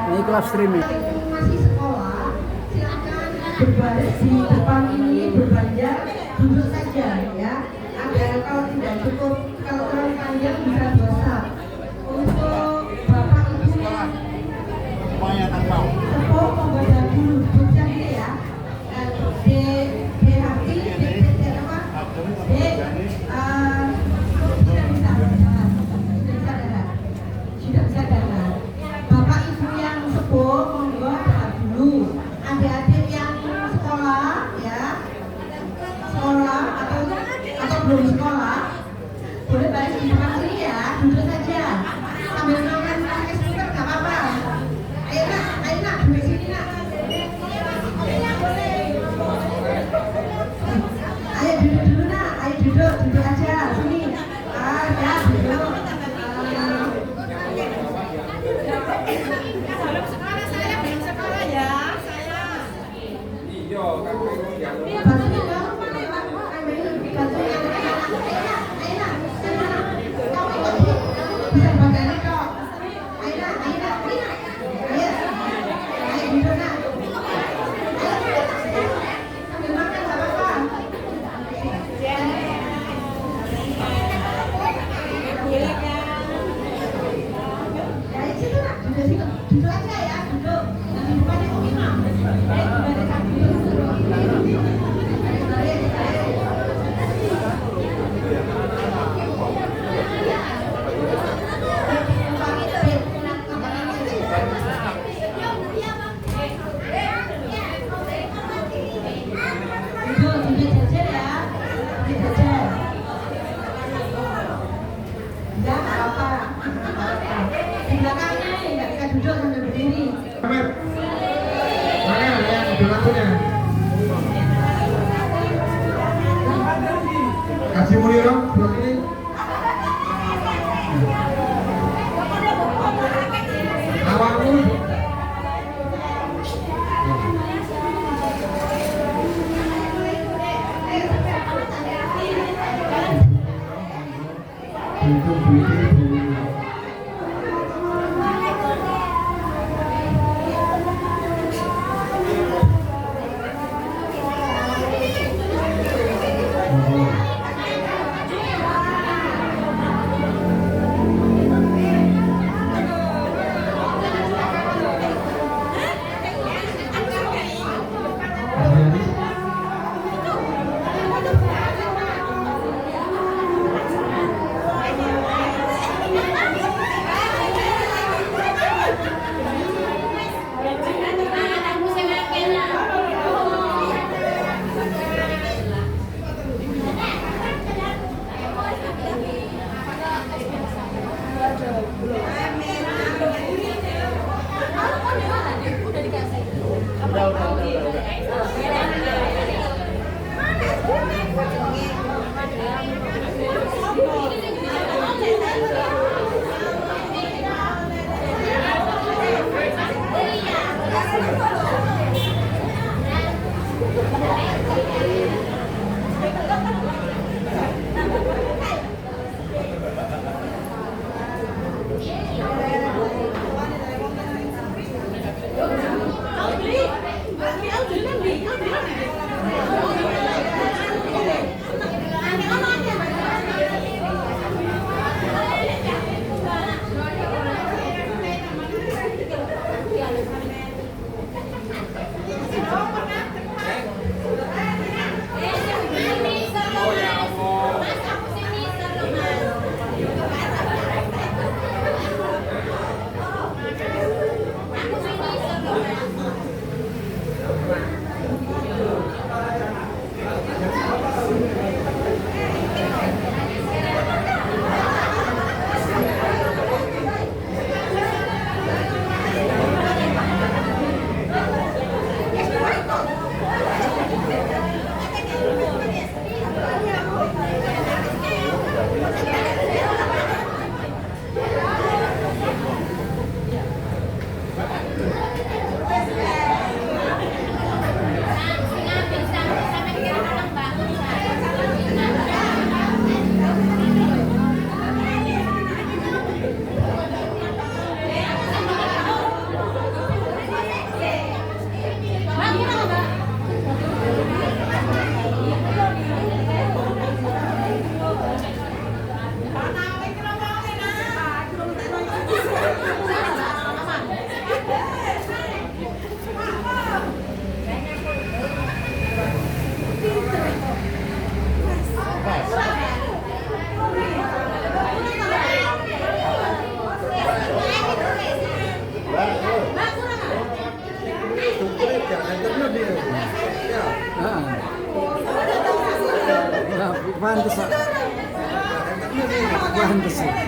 Ini live streaming. Masih sekolah, silakan berbaris di depan ini berbelanja, duduk saja ya. Agar kalau tidak cukup, kalau terlalu panjang bisa dosa. Untuk bapak ibu tepuk membaca dulu duduk saja ya. D hati, D apa? D sudah bisa dengar. Bapak ibu yang sepuh monggo dengar dulu. Adik-adik yang sekolah ya, sekolah atau belum sekolah, boleh balik di depan sini ya, duduk saja. Sambil makan pakai speaker nggak apa-apa. Ayo nak, duduk sini nak. Ayo duduk dulu nak, ayo duduk aja sini. Ya duduk. Duduk aja ya, duduk. Di depannya Umi Mam. Duduk jajar ya. Duduk jajar. Ya, nggak apa-apa. Di belakangnya nggak bisa duduk sambil berdiri. Mana yang donaturnya? Kasih muli dong, blok ini. Awakmu. pantes sih.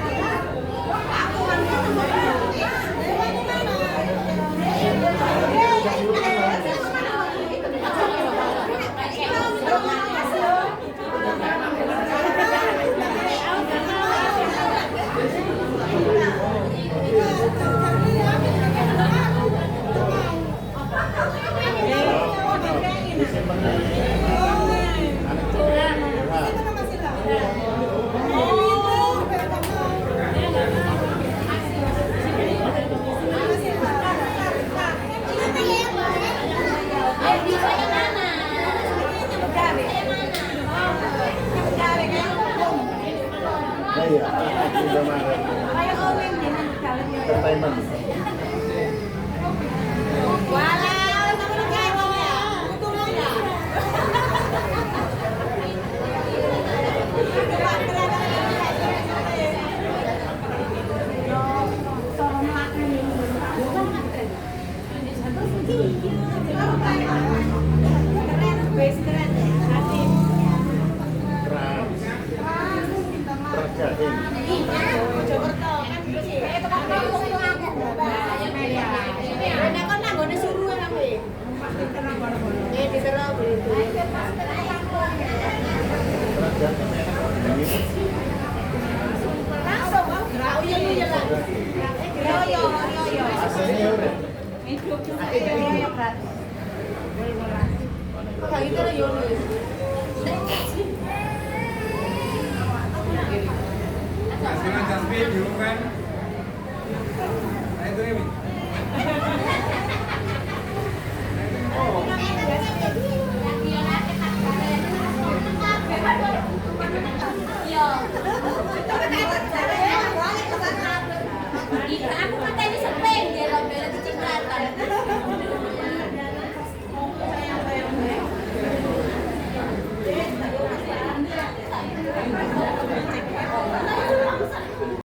Aku kata ini sepeng dia lo bela di cipratan.